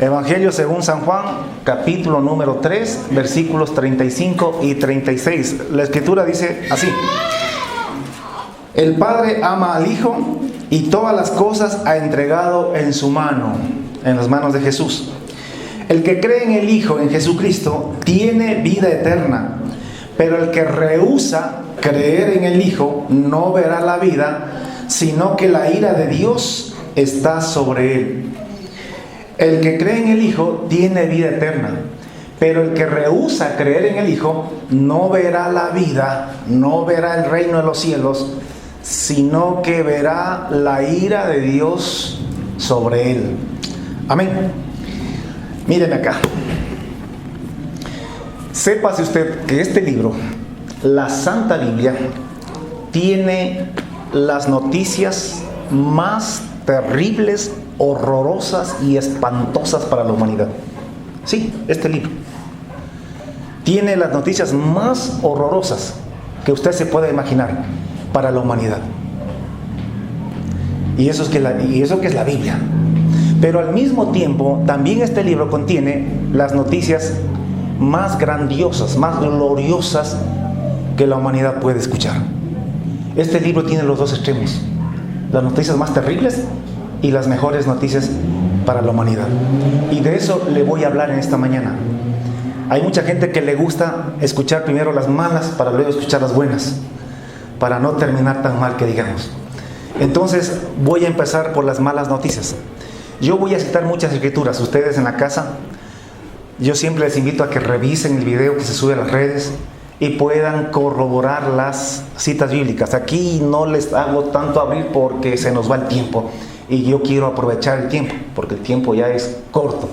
Evangelio según San Juan, capítulo número 3, versículos 35 y 36. La escritura dice así: el Padre ama al Hijo y todas las cosas ha entregado en su mano, en las manos de Jesús. El que cree en el Hijo, en Jesucristo, tiene vida eterna, pero el que rehúsa creer en el Hijo no verá la vida, sino que la ira de Dios está sobre él. El que cree en el Hijo tiene vida eterna, pero el que rehúsa creer en el Hijo no verá la vida, no verá el reino de los cielos, sino que verá la ira de Dios sobre él. Amén. Míreme acá. Sépase usted que este libro, la Santa Biblia, tiene las noticias más terribles, horrorosas y espantosas para la humanidad. Sí, este libro tiene las noticias más horrorosas que usted se pueda imaginar para la humanidad. Y eso que es la Biblia. Pero al mismo tiempo, también este libro contiene las noticias más grandiosas, más gloriosas que la humanidad puede escuchar. Este libro tiene los dos extremos: las noticias más terribles y las mejores noticias para la humanidad. Y de eso le voy a hablar en esta mañana. Hay mucha gente que le gusta escuchar primero las malas para luego escuchar las buenas, para no terminar tan mal que digamos. Entonces voy a empezar por las malas noticias. Yo voy a citar muchas escrituras. Ustedes en la casa, yo siempre les invito a que revisen el video que se sube a las redes y puedan corroborar las citas bíblicas. Aquí no les hago tanto abrir porque se nos va el tiempo y yo quiero aprovechar el tiempo porque el tiempo ya es corto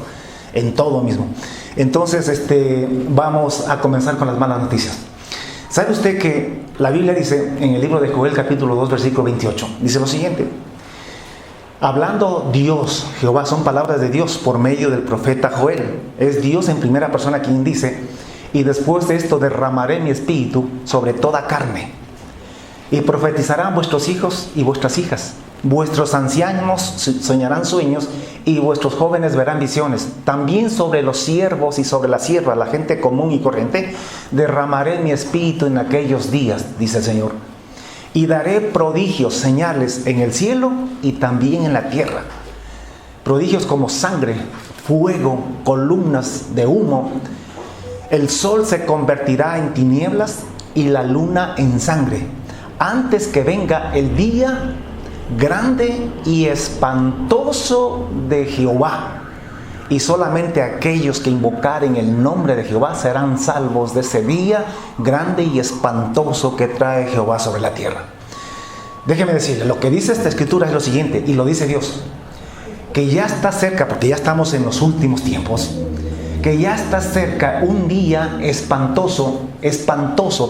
en todo mismo. Entonces vamos a comenzar con las malas noticias. ¿Sabe usted que la Biblia dice en el libro de Joel capítulo 2 versículo 28? Dice lo siguiente: hablando Dios, Jehová, son palabras de Dios por medio del profeta Joel. Es Dios en primera persona quien dice: y después de esto derramaré mi espíritu sobre toda carne, y profetizarán vuestros hijos y vuestras hijas. Vuestros ancianos soñarán sueños, y vuestros jóvenes verán visiones. También sobre los siervos y sobre la sierva, la gente común y corriente, derramaré mi espíritu en aquellos días, dice el Señor. Y daré prodigios, señales en el cielo y también en la tierra. Prodigios como sangre, fuego, columnas de humo. El sol se convertirá en tinieblas y la luna en sangre, antes que venga el día grande y espantoso de Jehová. Y solamente aquellos que invocaren el nombre de Jehová serán salvos de ese día grande y espantoso que trae Jehová sobre la tierra. Déjeme decirle, lo que dice esta escritura es lo siguiente, y lo dice Dios: que ya está cerca, porque ya estamos en los últimos tiempos, que ya está cerca un día espantoso,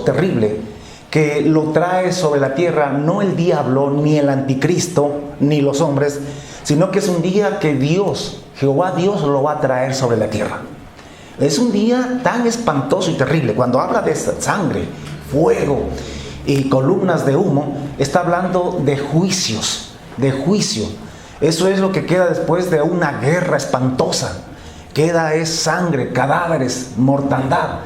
terrible, que lo trae sobre la tierra no el diablo, ni el anticristo, ni los hombres, sino que es un día que Dios, Jehová Dios, lo va a traer sobre la tierra. Es un día tan espantoso y terrible. Cuando habla de sangre, fuego y columnas de humo, está hablando de juicios, de juicio. Eso es lo que queda después de una guerra espantosa. Queda es sangre, cadáveres, mortandad,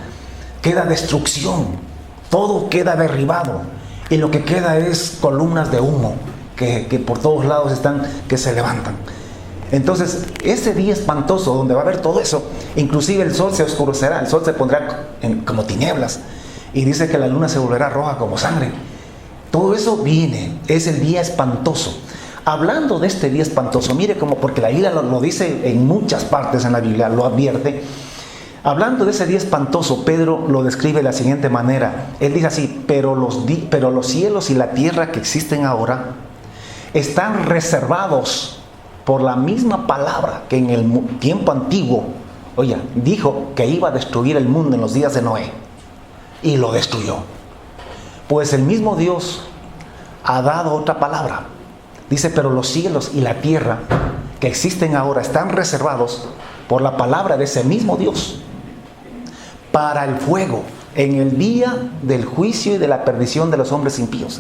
queda destrucción. Todo queda derribado y lo que queda es columnas de humo que por todos lados están, que se levantan. Entonces, ese día espantoso donde va a haber todo eso, inclusive el sol se oscurecerá, el sol se pondrá como tinieblas, y dice que la luna se volverá roja como sangre. Todo eso viene, es el día espantoso. Hablando de este día espantoso, mire como, porque la Biblia lo dice en muchas partes en la Biblia, lo advierte. Hablando de ese día espantoso, Pedro lo describe de la siguiente manera. Él dice así: pero los cielos y la tierra que existen ahora están reservados por la misma palabra que en el tiempo antiguo, oye, dijo que iba a destruir el mundo en los días de Noé, y lo destruyó. Pues el mismo Dios ha dado otra palabra. Dice: pero los cielos y la tierra que existen ahora están reservados por la palabra de ese mismo Dios para el fuego en el día del juicio y de la perdición de los hombres impíos.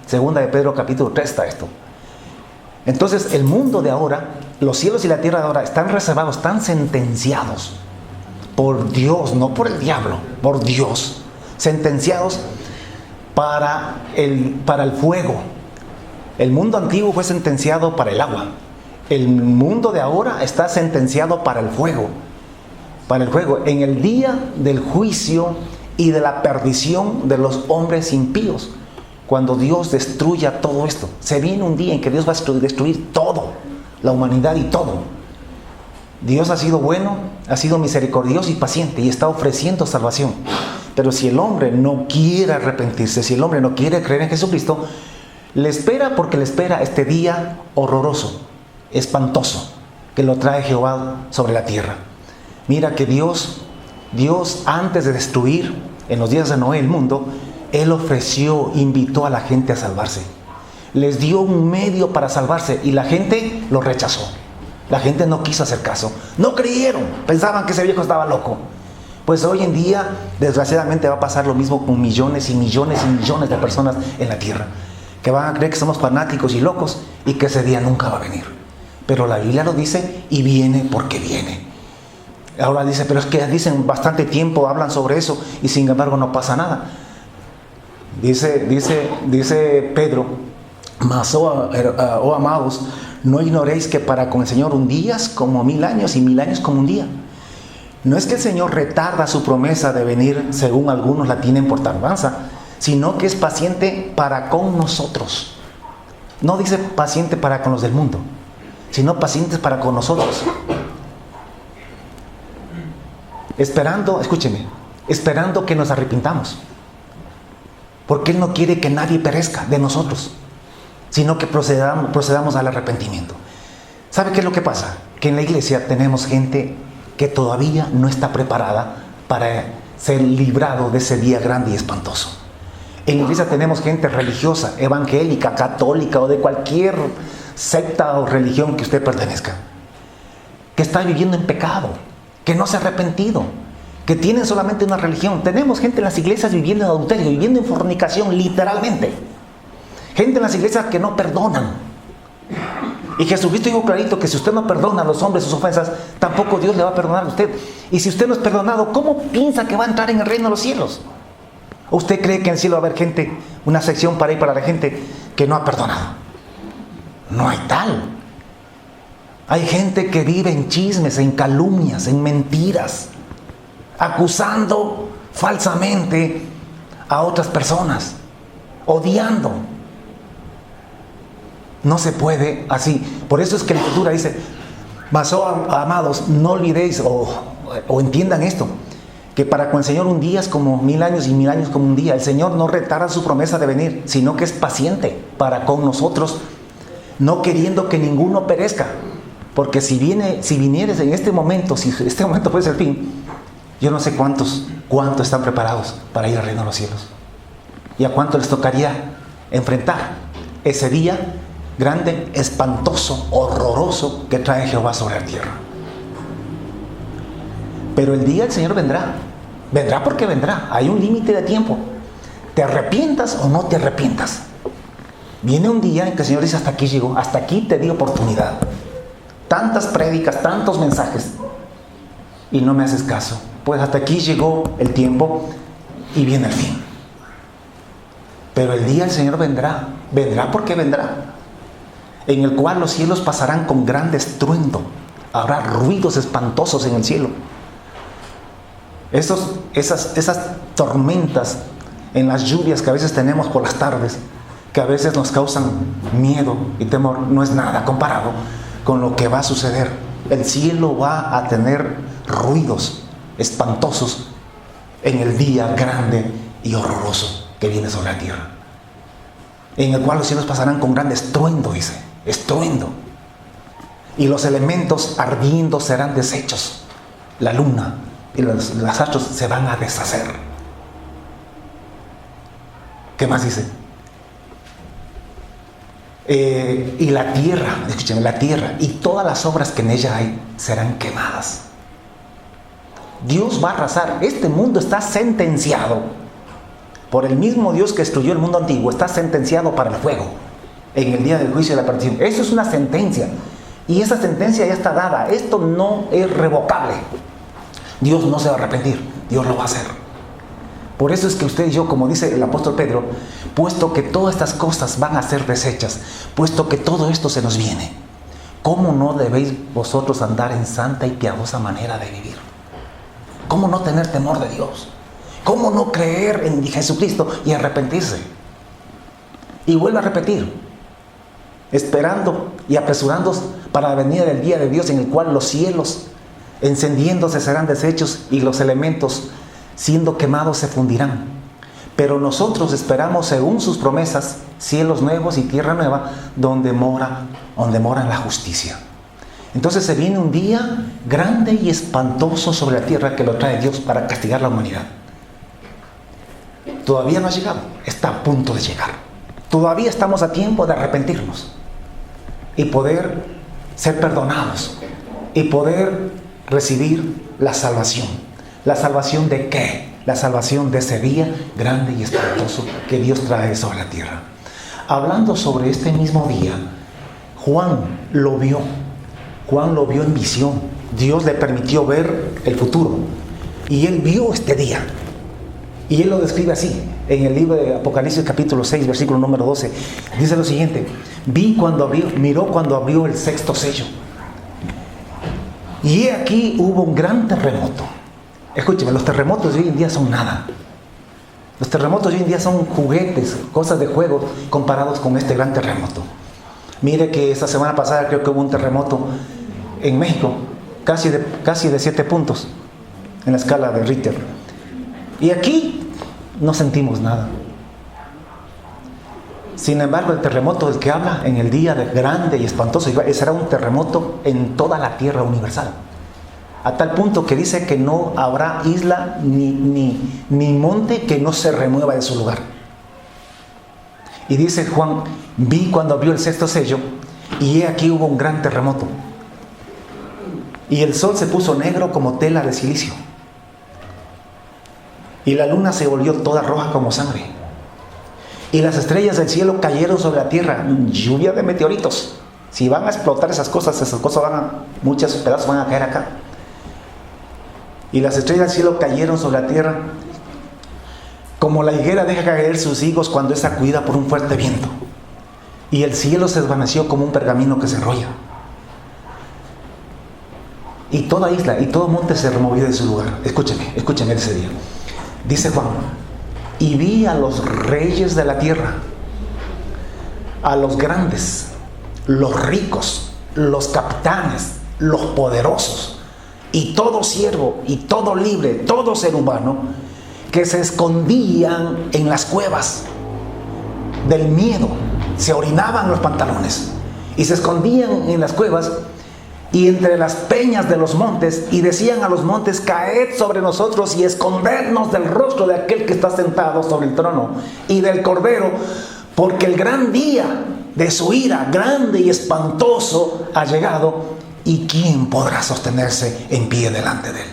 Segunda de Pedro capítulo 3 está esto. Entonces el mundo de ahora los cielos y la tierra ahora están reservados, están sentenciados por Dios, no por el diablo, por Dios, sentenciados para el fuego. El mundo antiguo fue sentenciado para el agua. El mundo de ahora está sentenciado para el fuego. Para el fuego. En el día del juicio y de la perdición de los hombres impíos. Cuando Dios destruya todo esto. Se viene un día en que Dios va a destruir todo. La humanidad y todo. Dios ha sido bueno, ha sido misericordioso y paciente y está ofreciendo salvación. Pero si el hombre no quiere arrepentirse, si el hombre no quiere creer en Jesucristo, le espera porque le espera este día horroroso, espantoso, que lo trae Jehová sobre la tierra. Mira que Dios antes de destruir en los días de Noé el mundo, Él ofreció, invitó a la gente a salvarse. Les dio un medio para salvarse y la gente lo rechazó. La gente no quiso hacer caso. No creyeron, pensaban que ese viejo estaba loco. Pues hoy en día, desgraciadamente, va a pasar lo mismo con millones y millones y millones de personas en la tierra. Que van a creer que somos fanáticos y locos y que ese día nunca va a venir. Pero la Biblia lo dice y viene porque viene. Ahora dice, pero es que dicen bastante tiempo, hablan sobre eso y sin embargo no pasa nada. Dice Pedro, mas, oh amados, no ignoréis que para con el Señor un día es como 1000 años y 1000 años como un día. No es que el Señor retarda su promesa de venir, según algunos la tienen por tardanza, sino que es paciente para con nosotros. No dice paciente para con los del mundo, sino paciente para con nosotros. Esperando, escúcheme, esperando que nos arrepintamos. Porque Él no quiere que nadie perezca de nosotros, sino que procedamos al arrepentimiento. ¿Sabe qué es lo que pasa? Que en la iglesia tenemos gente que todavía no está preparada para ser librado de ese día grande y espantoso. En la iglesia tenemos gente religiosa, evangélica, católica o de cualquier secta o religión que usted pertenezca, que está viviendo en pecado, que no se ha arrepentido, que tienen solamente una religión. Tenemos gente en las iglesias viviendo en adulterio, viviendo en fornicación, literalmente. Gente en las iglesias que no perdonan. Y Jesucristo dijo clarito que si usted no perdona a los hombres sus ofensas, tampoco Dios le va a perdonar a usted. Y si usted no es perdonado, ¿cómo piensa que va a entrar en el reino de los cielos? ¿O usted cree que en el cielo va a haber gente, una sección para ir para la gente que no ha perdonado? No hay tal. Hay gente que vive en chismes, en calumnias, en mentiras, acusando falsamente a otras personas, odiando. No se puede así. Por eso es que la Escritura dice, mas, oh, amados, no olvidéis o entiendan esto, que para con el Señor un día es como 1000 años y 1000 años como un día. El Señor no retarda su promesa de venir, sino que es paciente para con nosotros, no queriendo que ninguno perezca. Porque si vinieres en este momento, si este momento fuese el fin, yo no sé cuántos están preparados para ir al reino de los cielos. Y a cuánto les tocaría enfrentar ese día grande, espantoso, horroroso que trae Jehová sobre la tierra. Pero el día del Señor vendrá. Vendrá porque vendrá. Hay un límite de tiempo. ¿Te arrepientas o no te arrepientas? Viene un día en que el Señor dice, hasta aquí llegó, hasta aquí te di oportunidad. Tantas prédicas, tantos mensajes, y no me haces caso. Pues hasta aquí llegó el tiempo y viene el fin. Pero el día del Señor vendrá. Vendrá porque vendrá. En el cual los cielos pasarán con gran estruendo. Habrá ruidos espantosos en el cielo. Esas tormentas en las lluvias que a veces tenemos por las tardes, que a veces nos causan miedo y temor, no es nada comparado con lo que va a suceder. El cielo va a tener ruidos espantosos en el día grande y horroroso que viene sobre la tierra, en el cual los cielos pasarán con gran estruendo, dice, estruendo, y los elementos ardiendo serán deshechos. La luna y los astros se van a deshacer. ¿Qué más dice? Y la tierra, escúchame, la tierra y todas las obras que en ella hay serán quemadas. Dios va a arrasar. Este mundo está sentenciado por el mismo Dios que destruyó el mundo antiguo. Está sentenciado para el fuego en el día del juicio de la perdición. Eso es una sentencia. Y esa sentencia ya está dada. Esto no es revocable. Dios no se va a arrepentir. Dios lo va a hacer. Por eso es que usted y yo, como dice el apóstol Pedro, puesto que todas estas cosas van a ser desechas, puesto que todo esto se nos viene, ¿cómo no debéis vosotros andar en santa y piadosa manera de vivir? ¿Cómo no tener temor de Dios? ¿Cómo no creer en Jesucristo y arrepentirse? Y vuelvo a repetir, esperando y apresurándose para la venida del día de Dios, en el cual los cielos encendiéndose serán deshechos y los elementos siendo quemados se fundirán. Pero nosotros esperamos, según sus promesas, cielos nuevos y tierra nueva, donde mora la justicia. Entonces se viene un día grande y espantoso sobre la tierra que lo trae Dios para castigar a la humanidad. Todavía no ha llegado, está a punto de llegar. Todavía estamos a tiempo de arrepentirnos y poder ser perdonados y poder recibir la salvación. ¿La salvación de qué? La salvación de ese día grande y espantoso que Dios trae sobre la tierra. Hablando sobre este mismo día, Juan lo vio en visión. Dios le permitió ver el futuro y él vio este día. Y él lo describe así, en el libro de Apocalipsis capítulo 6, versículo número 12. Dice lo siguiente: miró cuando abrió el sexto sello. Y he aquí hubo un gran terremoto. Escúcheme, los terremotos de hoy en día son nada. Los terremotos de hoy en día son juguetes, cosas de juego comparados con este gran terremoto. Mire que esta semana pasada creo que hubo un terremoto en México, casi de 7 puntos en la escala de Richter. Y aquí no sentimos nada. Sin embargo, el terremoto del que habla en el día de grande y espantoso será un terremoto en toda la tierra universal. A tal punto que dice que no habrá isla ni monte que no se remueva de su lugar. Y dice Juan: vi cuando abrió el sexto sello, y he aquí hubo un gran terremoto. Y el sol se puso negro como tela de silicio. Y la luna se volvió toda roja como sangre. Y las estrellas del cielo cayeron sobre la tierra, lluvia de meteoritos. Si van a explotar esas cosas muchos pedazos van a caer acá. Y las estrellas del cielo cayeron sobre la tierra, como la higuera deja caer sus higos cuando es sacudida por un fuerte viento. Y el cielo se desvaneció como un pergamino que se enrolla. Y toda isla y todo monte se removió de su lugar. Escúcheme ese día. Dice Juan: y vi a los reyes de la tierra, a los grandes, los ricos, los capitanes, los poderosos, y todo siervo, y todo libre, todo ser humano, que se escondían en las cuevas del miedo, se orinaban los pantalones, y se escondían en las cuevas y entre las peñas de los montes, y decían a los montes: caed sobre nosotros y escondernos del rostro de aquel que está sentado sobre el trono y del Cordero, porque el gran día de su ira, grande y espantoso, ha llegado, y ¿quién podrá sostenerse en pie delante de él?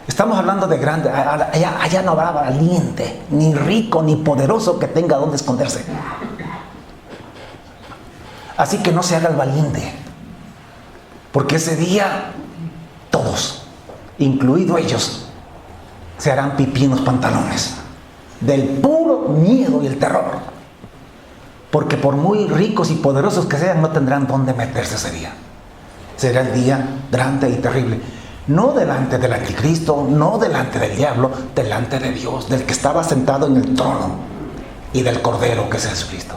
Estamos hablando de grande. Allá no habrá valiente, ni rico, ni poderoso que tenga donde esconderse. Así que no se haga el valiente, porque ese día todos, incluidos ellos, se harán pipí en los pantalones del puro miedo y el terror, porque por muy ricos y poderosos que sean, no tendrán dónde meterse ese día. Será el día grande y terrible, no delante del anticristo, no delante del diablo, delante de Dios, del que estaba sentado en el trono, y del Cordero, que es Jesucristo.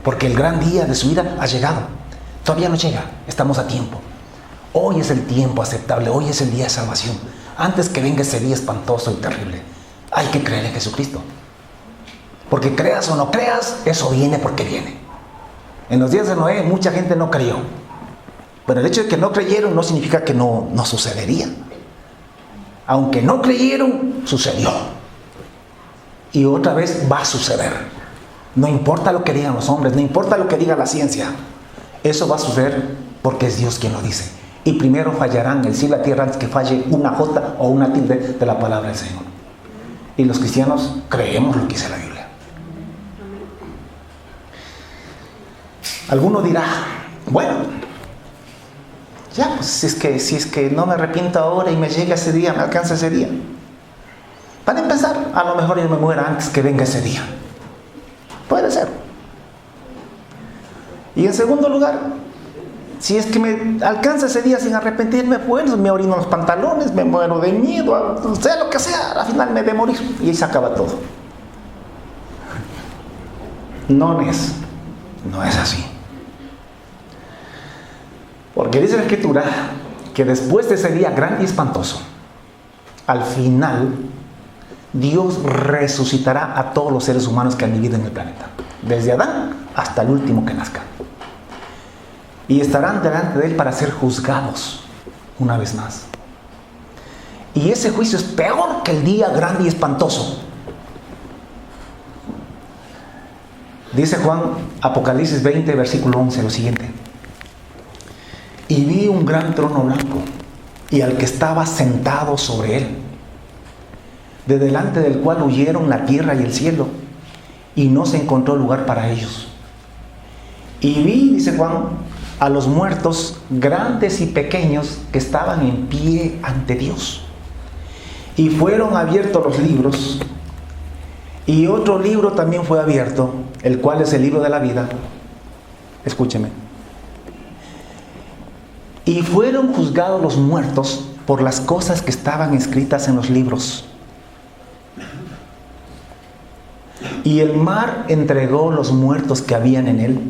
Porque el gran día de su ira ha llegado. Todavía no llega, estamos a tiempo. Hoy es el tiempo aceptable, hoy es el día de salvación. Antes que venga ese día espantoso y terrible, hay que creer en Jesucristo. Porque creas o no creas, eso viene porque viene. En los días de Noé mucha gente no creyó, pero el hecho de que no creyeron no significa que no sucedería. Aunque no creyeron, sucedió. Y otra vez va a suceder. No importa lo que digan los hombres, no importa lo que diga la ciencia, eso va a suceder porque es Dios quien lo dice. Y primero fallarán el cielo y la tierra antes que falle una jota o una tilde de la palabra del Señor. Y los cristianos creemos lo que dice la Biblia. Alguno dirá: Bueno, ya, pues si es que no me arrepiento ahora y me llega ese día, me alcanza ese día. Para empezar, a lo mejor yo me muera antes que venga ese día. Puede ser. Y en segundo lugar, si es que me alcanza ese día sin arrepentirme, pues me orino los pantalones, me muero de miedo, sea lo que sea, al final me he de morir y ahí se acaba todo. No es así. Porque dice la Escritura que después de ese día grande y espantoso, al final Dios resucitará a todos los seres humanos que han vivido en el planeta, desde Adán hasta el último que nazca. Y estarán delante de Él para ser juzgados una vez más. Y ese juicio es peor que el día grande y espantoso. Dice Juan, Apocalipsis 20, versículo 11, lo siguiente. Y vi un gran trono blanco, y al que estaba sentado sobre él, de delante del cual huyeron la tierra y el cielo, y no se encontró lugar para ellos. Y vi, dice Juan, a los muertos, grandes y pequeños, que estaban en pie ante Dios. Y fueron abiertos los libros, y otro libro también fue abierto, el cual es el libro de la vida. Escúcheme. Y fueron juzgados los muertos por las cosas que estaban escritas en los libros. Y el mar entregó los muertos que habían en él.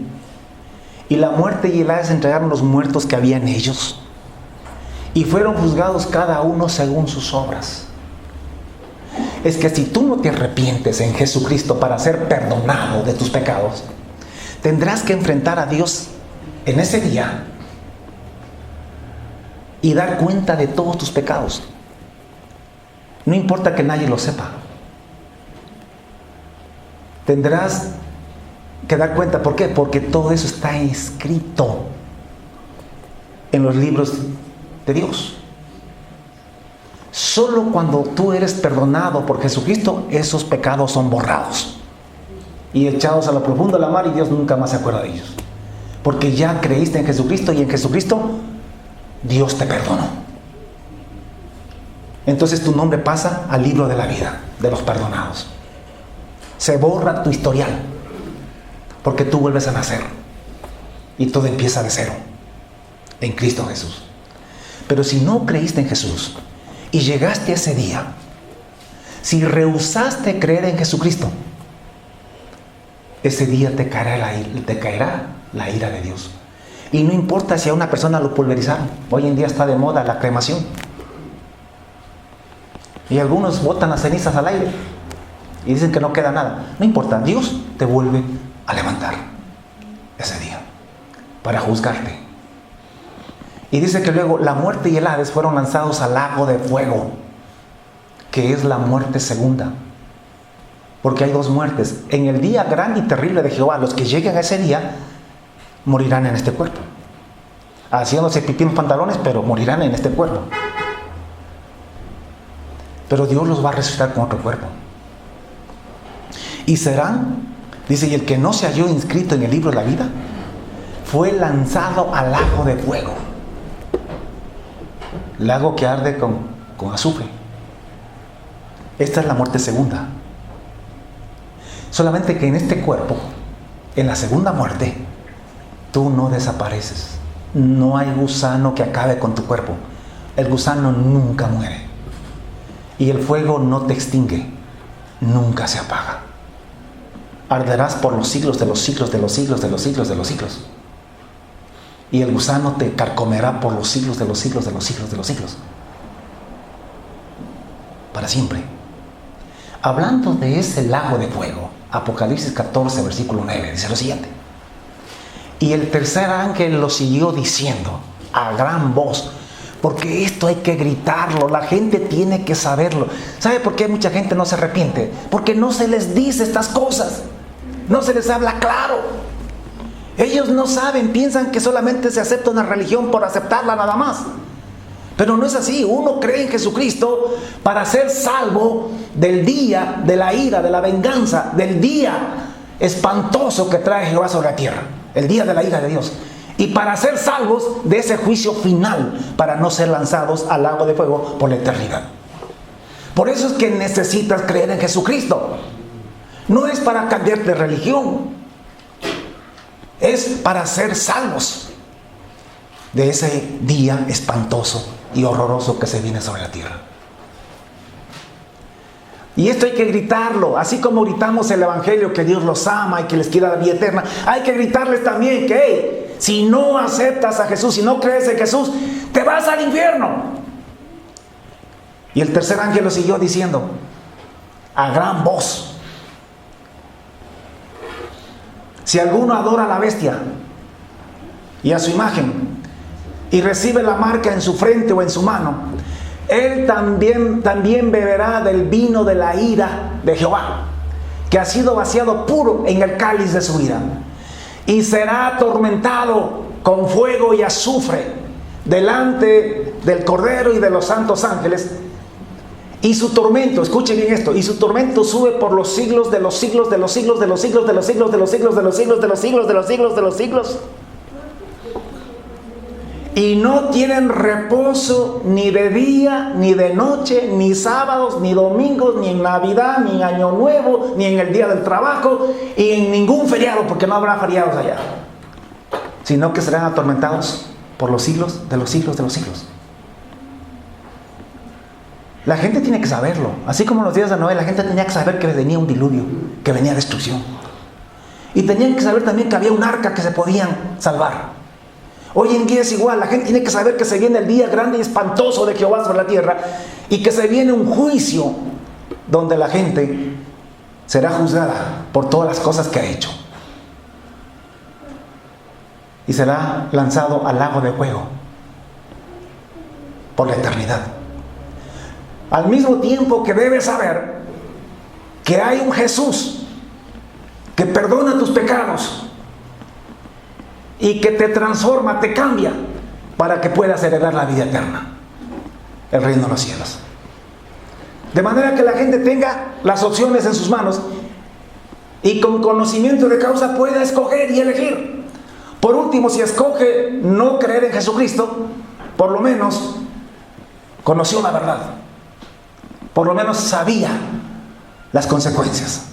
Y la muerte y el Hades entregaron los muertos que había en ellos. Y fueron juzgados cada uno según sus obras. Es que si tú no te arrepientes en Jesucristo para ser perdonado de tus pecados, tendrás que enfrentar a Dios en ese día y dar cuenta de todos tus pecados. No importa que nadie lo sepa. Tendrás que dar cuenta. ¿Por qué? Porque todo eso está escrito en los libros de Dios. Solo cuando tú eres perdonado por Jesucristo, esos pecados son borrados y echados a lo profundo de la mar, y Dios nunca más se acuerda de ellos. Porque ya creíste en Jesucristo, y en Jesucristo Dios te perdonó. Entonces tu nombre pasa al libro de la vida de los perdonados. Se borra tu historial, porque tú vuelves a nacer y todo empieza de cero en Cristo Jesús. Pero si no creíste en Jesús y llegaste a ese día, si rehusaste creer en Jesucristo, ese día te caerá la ira de Dios. Y no importa si a una persona lo pulverizaron. Hoy en día está de moda la cremación. Y algunos botan las cenizas al aire y dicen que no queda nada. No importa, Dios te vuelve a levantar ese día para juzgarte. Y dice que luego la muerte y el Hades fueron lanzados al lago de fuego, que es la muerte segunda. Porque hay dos muertes. En el día grande y terrible de Jehová, los que lleguen a ese día morirán en este cuerpo, haciéndose pipí en los pantalones, pero morirán en este cuerpo. Pero Dios los va a resucitar con otro cuerpo. Y serán, dice, y el que no se halló inscrito en el libro de la vida fue lanzado al lago de fuego. Lago que arde con azufre. Esta es la muerte segunda. Solamente que en este cuerpo, en la segunda muerte, tú no desapareces. No hay gusano que acabe con tu cuerpo. El gusano nunca muere. Y el fuego no te extingue. Nunca se apaga. Arderás por los siglos de los siglos de los siglos de los siglos de los siglos. Y el gusano te carcomerá por los siglos de los siglos de los siglos de los siglos. Para siempre. Hablando de ese lago de fuego, Apocalipsis 14, versículo 9, dice lo siguiente. Y el tercer ángel lo siguió diciendo a gran voz, porque esto hay que gritarlo, la gente tiene que saberlo. ¿Sabe por qué mucha gente no se arrepiente? Porque no se les dice estas cosas, no se les habla claro. Ellos no saben, piensan que solamente se acepta una religión por aceptarla nada más. Pero no es así. Uno cree en Jesucristo para ser salvo del día de la ira, de la venganza, del día espantoso que trae Jehová sobre la tierra. El día de la ira de Dios. y para ser salvos de ese juicio final, para no ser lanzados al lago de fuego por la eternidad. Por eso es que necesitas creer en Jesucristo. No es para cambiar de religión, es para ser salvos de ese día espantoso y horroroso que se viene sobre la tierra. Y esto hay que gritarlo, así como gritamos el Evangelio que Dios los ama y que les quiere la vida eterna. Hay que gritarles también que, hey, si no aceptas a Jesús, si no crees en Jesús, te vas al infierno. Y el tercer ángel lo siguió diciendo a gran voz: si alguno adora a la bestia y a su imagen y recibe la marca en su frente o en su mano, él también beberá del vino de la ira de Jehová, que ha sido vaciado puro en el cáliz de su ira, y será atormentado con fuego y azufre delante del Cordero y de los santos ángeles. Y su tormento, escuchen bien esto, y su tormento sube por los siglos de los siglos de los siglos de los siglos de los siglos de los siglos de los siglos de los siglos de los siglos de los siglos. Y no tienen reposo ni de día, ni de noche, ni sábados, ni domingos, ni en Navidad, ni en Año Nuevo, ni en el día del trabajo, y en ningún feriado, porque no habrá feriados allá, sino que serán atormentados por los siglos de los siglos de los siglos. La gente tiene que saberlo. Así como en los días de Noé, la gente tenía que saber que venía un diluvio, que venía destrucción. Y tenían que saber también que había un arca que se podían salvar. Hoy en día es igual. La gente tiene que saber que se viene el día grande y espantoso de Jehová sobre la tierra, y que se viene un juicio donde la gente será juzgada por todas las cosas que ha hecho. Y será lanzado al lago de fuego por la eternidad. Al mismo tiempo que debes saber que hay un Jesús que perdona tus pecados y que te transforma, te cambia para que puedas heredar la vida eterna, el reino de los cielos. De manera que la gente tenga las opciones en sus manos y con conocimiento de causa pueda escoger y elegir. Por último, si escoge no creer en Jesucristo, por lo menos conoció la verdad. Por lo menos sabía las consecuencias.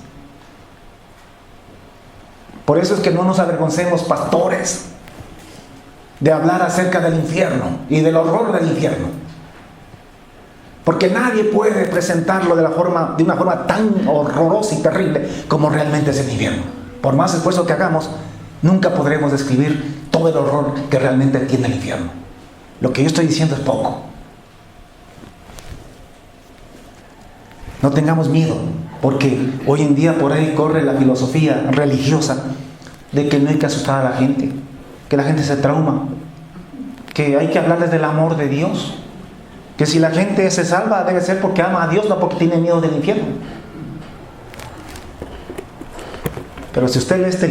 Por eso es que no nos avergoncemos, pastores, de hablar acerca del infierno y del horror del infierno. Porque nadie puede presentarlo de una forma tan horrorosa y terrible como realmente es el infierno. Por más esfuerzo que hagamos, nunca podremos describir todo el horror que realmente tiene el infierno. Lo que yo estoy diciendo es poco. No tengamos miedo, porque hoy en día por ahí corre la filosofía religiosa de que no hay que asustar a la gente, que la gente se trauma, que hay que hablarles del amor de Dios, que si la gente se salva debe ser porque ama a Dios, no porque tiene miedo del infierno. Pero si usted lee este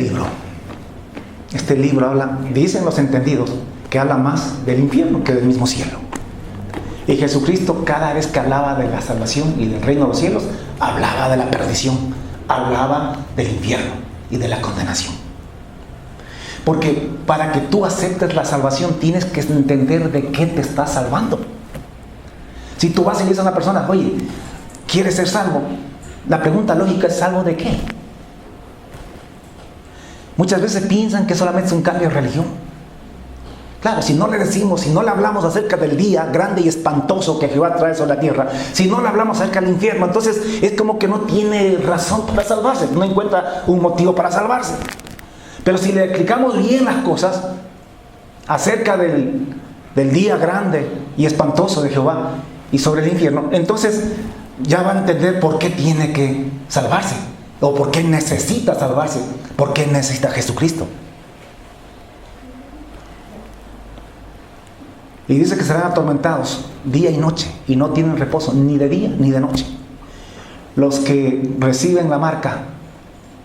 libro habla, dicen los entendidos, que habla más del infierno que del mismo cielo. Y Jesucristo, cada vez que hablaba de la salvación y del reino de los cielos, hablaba de la perdición, hablaba del infierno y de la condenación. Porque para que tú aceptes la salvación tienes que entender de qué te estás salvando. Si tú vas y le dices a una persona, oye, ¿quieres ser salvo? La pregunta lógica es, ¿salvo de qué? Muchas veces piensan que solamente es un cambio de religión. Claro, si no le decimos, si no le hablamos acerca del día grande y espantoso que Jehová trae sobre la tierra, si no le hablamos acerca del infierno, entonces es como que no tiene razón para salvarse, no encuentra un motivo para salvarse. Pero si le explicamos bien las cosas acerca del día grande y espantoso de Jehová y sobre el infierno, entonces ya va a entender por qué tiene que salvarse, o por qué necesita salvarse, por qué necesita a Jesucristo. Y dice que serán atormentados día y noche, y no tienen reposo ni de día ni de noche. Los que reciben la marca,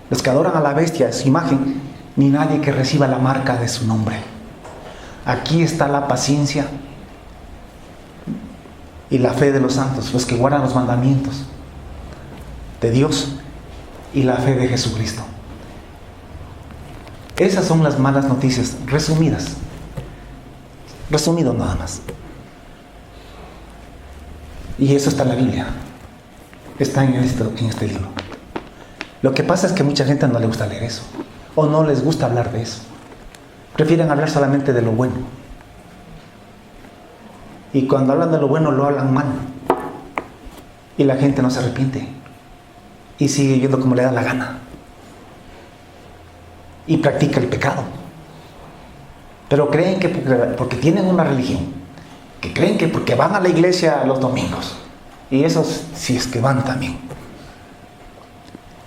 los que adoran a la bestia, su imagen, ni nadie que reciba la marca de su nombre. Aquí está la paciencia y la fe de los santos, los que guardan los mandamientos de Dios y la fe de Jesucristo. Esas son las malas noticias, resumidas. Resumido nada más. Y eso está en la Biblia. Está en este libro. Lo que pasa es que mucha gente no le gusta leer eso. O no les gusta hablar de eso. Prefieren hablar solamente de lo bueno. Y cuando hablan de lo bueno, lo hablan mal. Y la gente no se arrepiente. Y sigue viviendo como le da la gana. Y practica el pecado. Pero creen que porque tienen una religión, que creen que porque van a la iglesia los domingos, y esos sí es que van también,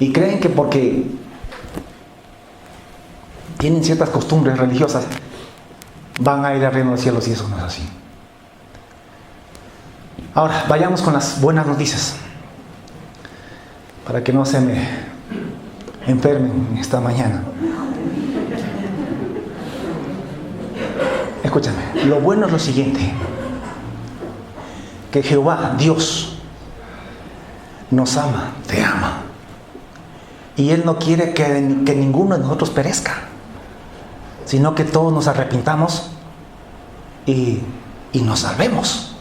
y creen que porque tienen ciertas costumbres religiosas van a ir al reino de los cielos, y eso no es así. Ahora, vayamos con las buenas noticias, para que no se me enfermen esta mañana. Escúchame, lo bueno es lo siguiente, que Jehová, Dios, nos ama, te ama, y Él no quiere que ninguno de nosotros perezca, sino que todos nos arrepintamos y nos salvemos.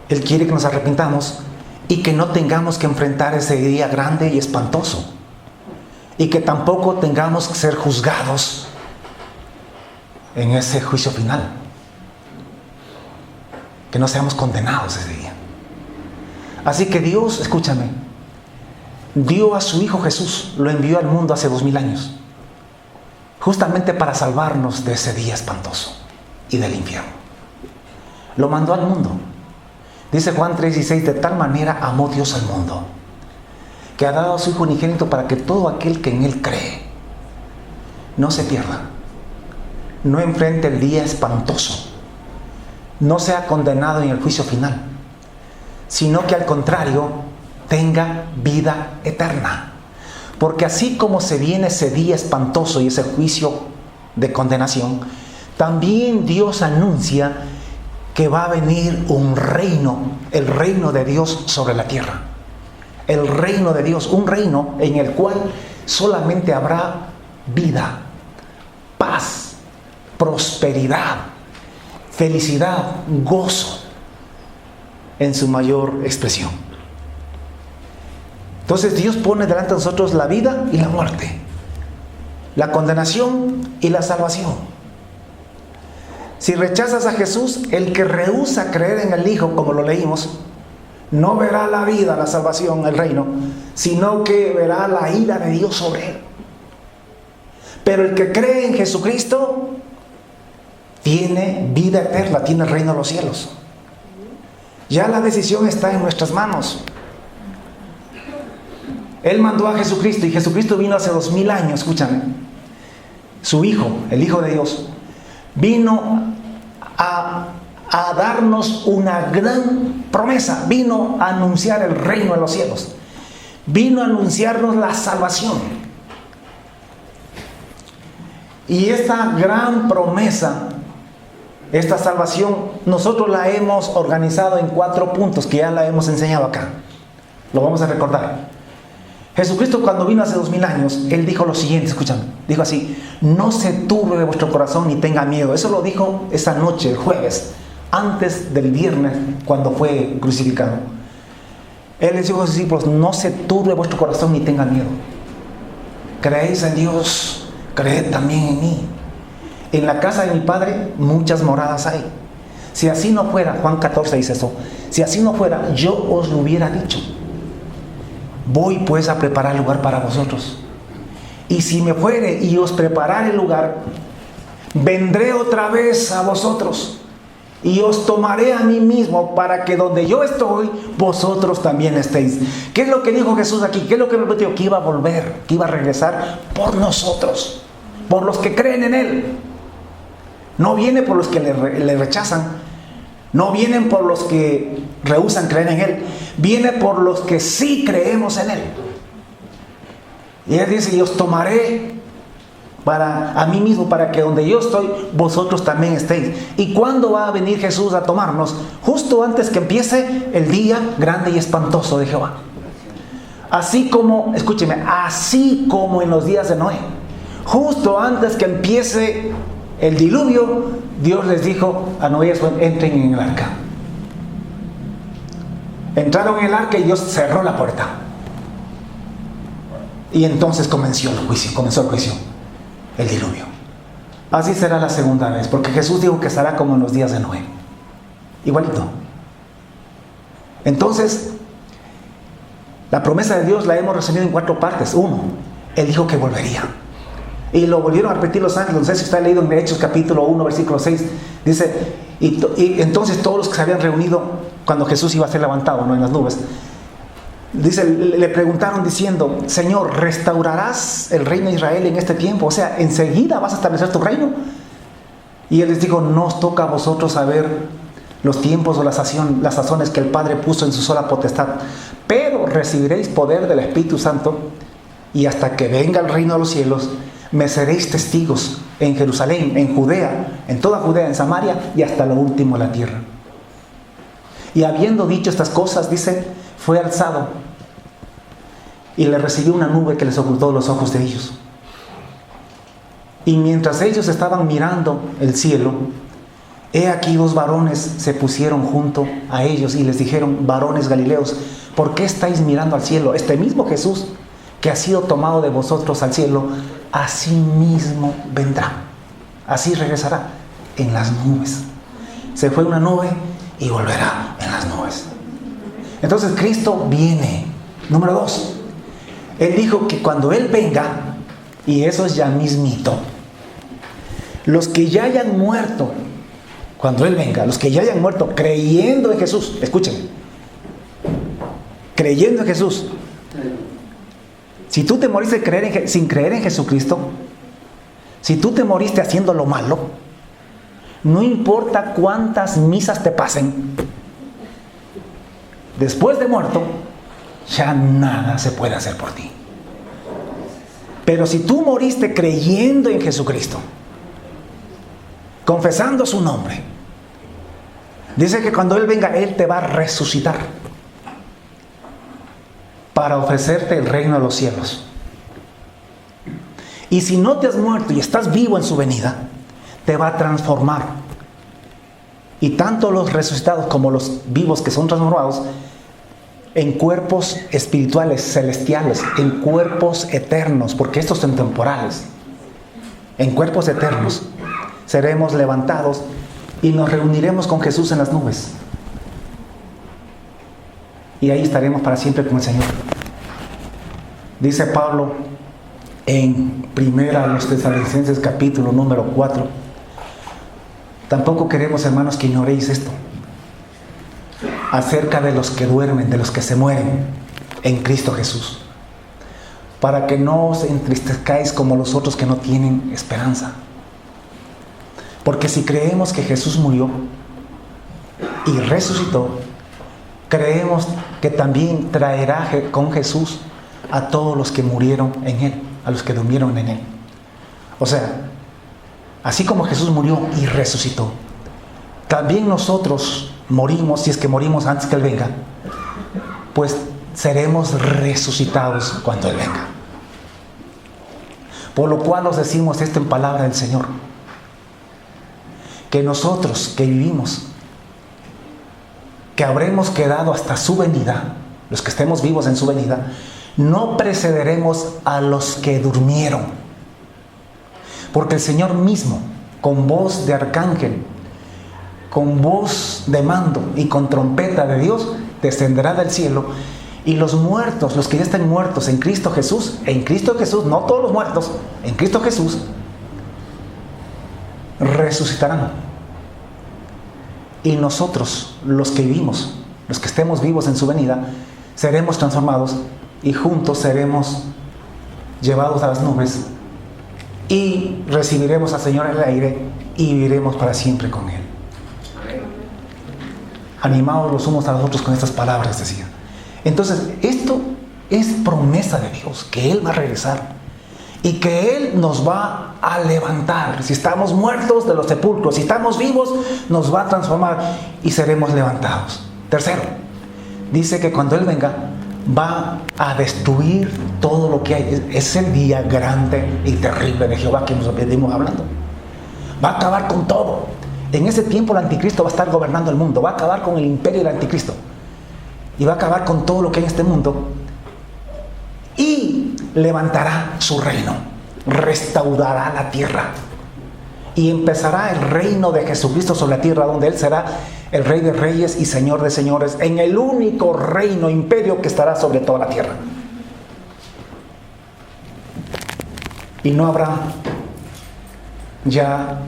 Él quiere que nos arrepintamos y que no tengamos que enfrentar ese día grande y espantoso, y que tampoco tengamos que ser juzgados en ese juicio final, que no seamos condenados ese día. Así que Dios, escúchame, dio a su Hijo Jesús, lo envió al mundo hace 2000 años, justamente para salvarnos de ese día espantoso y del infierno. Lo mandó al mundo. Dice Juan 3:16, de tal manera amó Dios al mundo, que ha dado a su Hijo unigénito para que todo aquel que en Él cree no se pierda, no enfrente el día espantoso, no sea condenado en el juicio final, sino que al contrario tenga vida eterna. Porque así como se viene ese día espantoso y ese juicio de condenación, también Dios anuncia que va a venir un reino, el reino de Dios sobre la tierra. El reino de Dios, un reino en el cual solamente habrá vida, paz, prosperidad, felicidad, gozo en su mayor expresión. Entonces Dios pone delante de nosotros la vida y la muerte, la condenación y la salvación. Si rechazas a Jesús, el que rehúsa creer en el Hijo, como lo leímos, no verá la vida, la salvación, el reino, sino que verá la ira de Dios sobre él. Pero el que cree en Jesucristo tiene vida eterna, tiene el reino de los cielos. Ya la decisión está en nuestras manos. Él mandó a Jesucristo, y Jesucristo vino hace 2000 años, escúchame. Su Hijo, el Hijo de Dios, vino a darnos una gran promesa. Vino a anunciar el reino de los cielos. Vino a anunciarnos la salvación. Y esta gran promesa, esta salvación, nosotros la hemos organizado en 4 puntos que ya la hemos enseñado acá. Lo vamos a recordar. Jesucristo, cuando vino hace 2000 años, Él dijo lo siguiente, escuchan, dijo así: no se turbe vuestro corazón ni tenga miedo. Eso lo dijo esa noche, el jueves, antes del viernes, cuando fue crucificado. Él les dijo a sus discípulos: no se turbe vuestro corazón ni tenga miedo. Creéis en Dios, creed también en mí. En la casa de mi Padre muchas moradas hay. Si así no fuera, Juan 14 dice eso, si así no fuera, yo os lo hubiera dicho. Voy pues a preparar lugar para vosotros. Y si me fuere y os preparare el lugar, vendré otra vez a vosotros y os tomaré a mí mismo, para que donde yo estoy, vosotros también estéis. ¿Qué es lo que dijo Jesús aquí? ¿Qué es lo que prometió? Que iba a volver, que iba a regresar por nosotros, por los que creen en Él. No viene por los que le rechazan, no vienen por los que rehúsan creer en Él, viene por los que sí creemos en Él. Y Él dice: y os tomaré a mí mismo, para que donde yo estoy, vosotros también estéis. ¿Y cuándo va a venir Jesús a tomarnos? Justo antes que empiece el día grande y espantoso de Jehová. Así como, escúcheme, así como en los días de Noé. justo antes que empiece el diluvio, Dios les dijo a Noé: entren en el arca. Entraron en el arca y Dios cerró la puerta. Y entonces comenzó el juicio, el diluvio. Así será la segunda vez, porque Jesús dijo que será como en los días de Noé. Igualito. Entonces, la promesa de Dios la hemos resumido en 4 partes. 1, Él dijo que volvería. Y lo volvieron a repetir los ángeles. No sé si usted ha leído en Hechos capítulo 1, versículo 6. Dice, y entonces todos los que se habían reunido cuando Jesús iba a ser levantado, ¿no?, en las nubes, dice, le preguntaron diciendo: Señor, ¿restaurarás el reino de Israel en este tiempo? O sea, ¿enseguida vas a establecer tu reino? Y Él les dijo: no os toca a vosotros saber los tiempos o las sazones que el Padre puso en su sola potestad, pero recibiréis poder del Espíritu Santo, y hasta que venga el reino de los cielos, me seréis testigos en Jerusalén, en Judea, en toda Judea, en Samaria y hasta lo último de la tierra. Y habiendo dicho estas cosas, dice, fue alzado y le recibió una nube que les ocultó los ojos de ellos. Y mientras ellos estaban mirando el cielo, he aquí 2 varones se pusieron junto a ellos y les dijeron: varones galileos, ¿por qué estáis mirando al cielo? Este mismo Jesús que ha sido tomado de vosotros al cielo, así mismo vendrá, así regresará en las nubes. Se fue una nube y volverá en las nubes. Entonces Cristo viene. Número 2, Él dijo que cuando Él venga, y eso es ya mismito, los que ya hayan muerto, cuando Él venga, los que ya hayan muerto creyendo en Jesús, escuchen, creyendo en Jesús. Si tú te moriste sin creer en Jesucristo, si tú te moriste haciendo lo malo, no importa cuántas misas te pasen, después de muerto, ya nada se puede hacer por ti. Pero si tú moriste creyendo en Jesucristo, confesando su nombre, dice que cuando Él venga, Él te va a resucitar para ofrecerte el reino de los cielos. Y si no te has muerto y estás vivo en su venida, te va a transformar. Y tanto los resucitados como los vivos que son transformados en cuerpos espirituales, celestiales, en cuerpos eternos, porque estos son temporales. En cuerpos eternos seremos levantados y nos reuniremos con Jesús en las nubes. Y ahí estaremos para siempre con el Señor. Dice Pablo en 1 Tesalonicenses capítulo número 4: tampoco queremos, hermanos, que ignoréis esto acerca de los que duermen, de los que se mueren en Cristo Jesús, para que no os entristezcáis como los otros que no tienen esperanza. Porque si creemos que Jesús murió y resucitó, creemos que también traerá con Jesús a todos los que murieron en Él, a los que durmieron en Él. O sea, así como Jesús murió y resucitó, también nosotros morimos, si es que morimos antes que Él venga, pues seremos resucitados cuando Él venga. Por lo cual os decimos esto en palabra del Señor, que nosotros que vivimos, que habremos quedado hasta su venida, los que estemos vivos en su venida, no precederemos a los que durmieron. Porque el Señor mismo, con voz de arcángel, con voz de mando y con trompeta de Dios, descenderá del cielo, y los muertos, los que ya estén muertos en Cristo Jesús, no todos los muertos, en Cristo Jesús, resucitarán. Y nosotros, los que vivimos, los que estemos vivos en su venida, seremos transformados y juntos seremos llevados a las nubes y recibiremos al Señor en el aire y viviremos para siempre con Él. Animados los unos a los otros con estas palabras, decía. Entonces, esto es promesa de Dios, que Él va a regresar y que Él nos va a levantar. Si estamos muertos de los sepulcros, si estamos vivos, nos va a transformar y seremos levantados. Tercero, dice que cuando Él venga, va a destruir todo lo que hay. Es el día grande y terrible de Jehová que nos venimos hablando. Va a acabar con todo. En ese tiempo el anticristo va a estar gobernando el mundo. Va a acabar con el imperio del anticristo. Y va a acabar con todo lo que hay en este mundo. Y levantará su reino. Restaurará la tierra. Y empezará el reino de Jesucristo sobre la tierra, donde Él será el Rey de Reyes y Señor de Señores, en el único reino, imperio que estará sobre toda la tierra. Y no habrá ya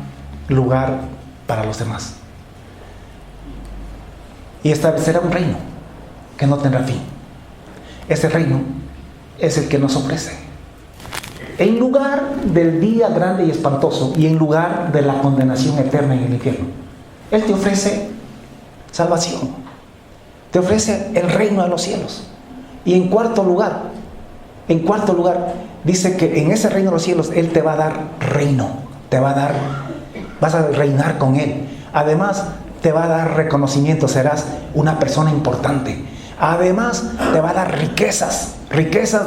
lugar para los demás. Y establecerá un reino que no tendrá fin. Ese reino es el que nos ofrece. En lugar del día grande y espantoso y en lugar de la condenación eterna en el infierno, Él te ofrece salvación. Te ofrece el reino de los cielos. Y en cuarto lugar, dice que en ese reino de los cielos Él te va a dar reino. Vas a reinar con Él. Además, te va a dar reconocimiento. Serás una persona importante. Además, te va a dar riquezas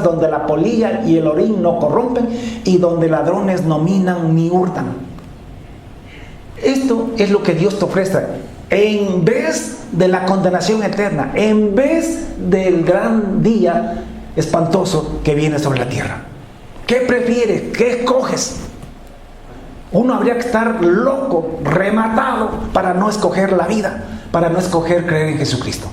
donde la polilla y el orín no corrompen y donde ladrones no minan ni hurtan. Esto es lo que Dios te ofrece. En vez de la condenación eterna, en vez del gran día espantoso que viene sobre la tierra. ¿Qué prefieres? ¿Qué escoges? Uno habría que estar loco, rematado, para no escoger la vida, para no escoger creer en Jesucristo.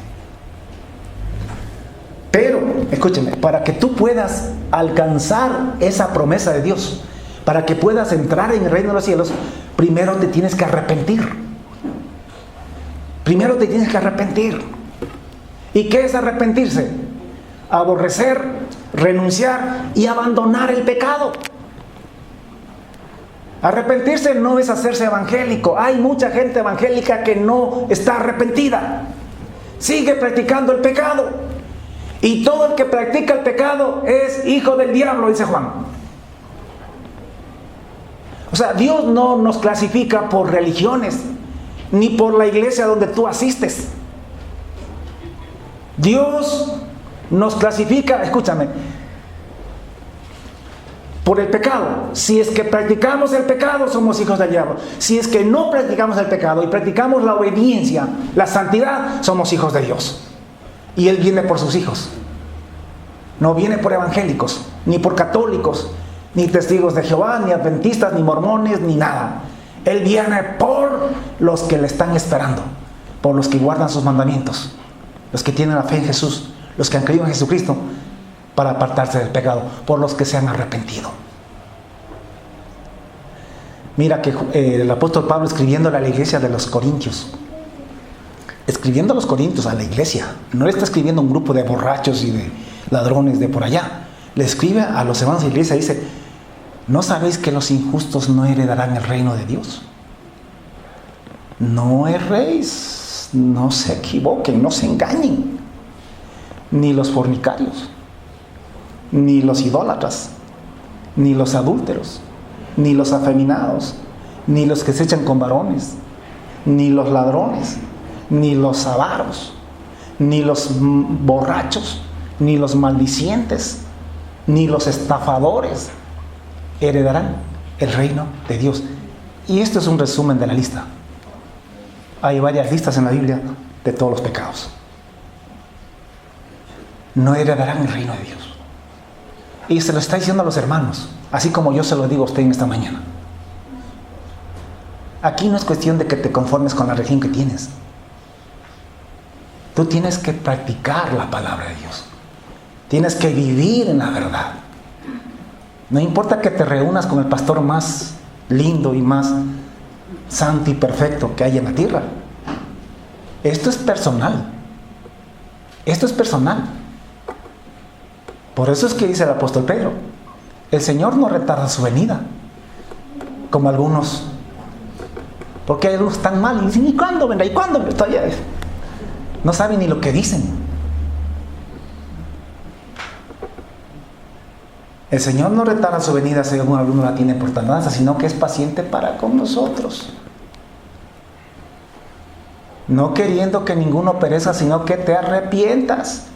Pero, escúcheme, para que tú puedas alcanzar esa promesa de Dios, para que puedas entrar en el reino de los cielos, primero te tienes que arrepentir. ¿Y qué es arrepentirse? Aborrecer, renunciar y abandonar el pecado. Arrepentirse no es hacerse evangélico. Hay mucha gente evangélica que no está arrepentida. Sigue practicando el pecado. Y todo el que practica el pecado es hijo del diablo, dice Juan. O sea, Dios no nos clasifica por religiones, ni por la iglesia donde tú asistes. Dios nos clasifica, escúchame, por el pecado. Si es que practicamos el pecado, somos hijos del diablo. Si es que no practicamos el pecado y practicamos la obediencia, la santidad, somos hijos de Dios. Y Él viene por sus hijos. No viene por evangélicos, ni por católicos, ni testigos de Jehová, ni adventistas, ni mormones, ni nada. Él viene por los que le están esperando, por los que guardan sus mandamientos, los que tienen la fe en Jesús, los que han creído en Jesucristo para apartarse del pecado, por los que se han arrepentido. Mira que el apóstol Pablo, escribiéndole a la iglesia de los Corintios, escribiendo a los Corintios, a la iglesia, no le está escribiendo a un grupo de borrachos y de ladrones de por allá, le escribe a los hermanos de la iglesia, dice: ¿no sabéis que los injustos no heredarán el reino de Dios? No erréis, no se equivoquen, no se engañen, ni los fornicarios, ni los idólatras, ni los adúlteros, ni los afeminados, ni los que se echan con varones, ni los ladrones, ni los avaros, ni los borrachos, ni los maldicientes, ni los estafadores heredarán el reino de Dios. Y esto es un resumen de la lista. Hay varias listas en la Biblia de todos los pecados. No heredarán el reino de Dios. Y se lo está diciendo a los hermanos, así como yo se lo digo a usted en esta mañana. Aquí no es cuestión de que te conformes con la religión que tienes. Tú tienes que practicar la palabra de Dios. Tienes que vivir en la verdad. No importa que te reúnas con el pastor más lindo y más santo y perfecto que hay en la tierra. Esto es personal. Esto es personal. Por eso es que dice el apóstol Pedro: el Señor no retarda su venida, como algunos. Porque hay algunos tan mal y dicen: ¿y cuándo vendrá? ¿Y cuándo? Todavía no saben ni lo que dicen. El Señor no retarda su venida según algunos la tienen por tardanza, sino que es paciente para con nosotros, no queriendo que ninguno perezca, sino que te arrepientas.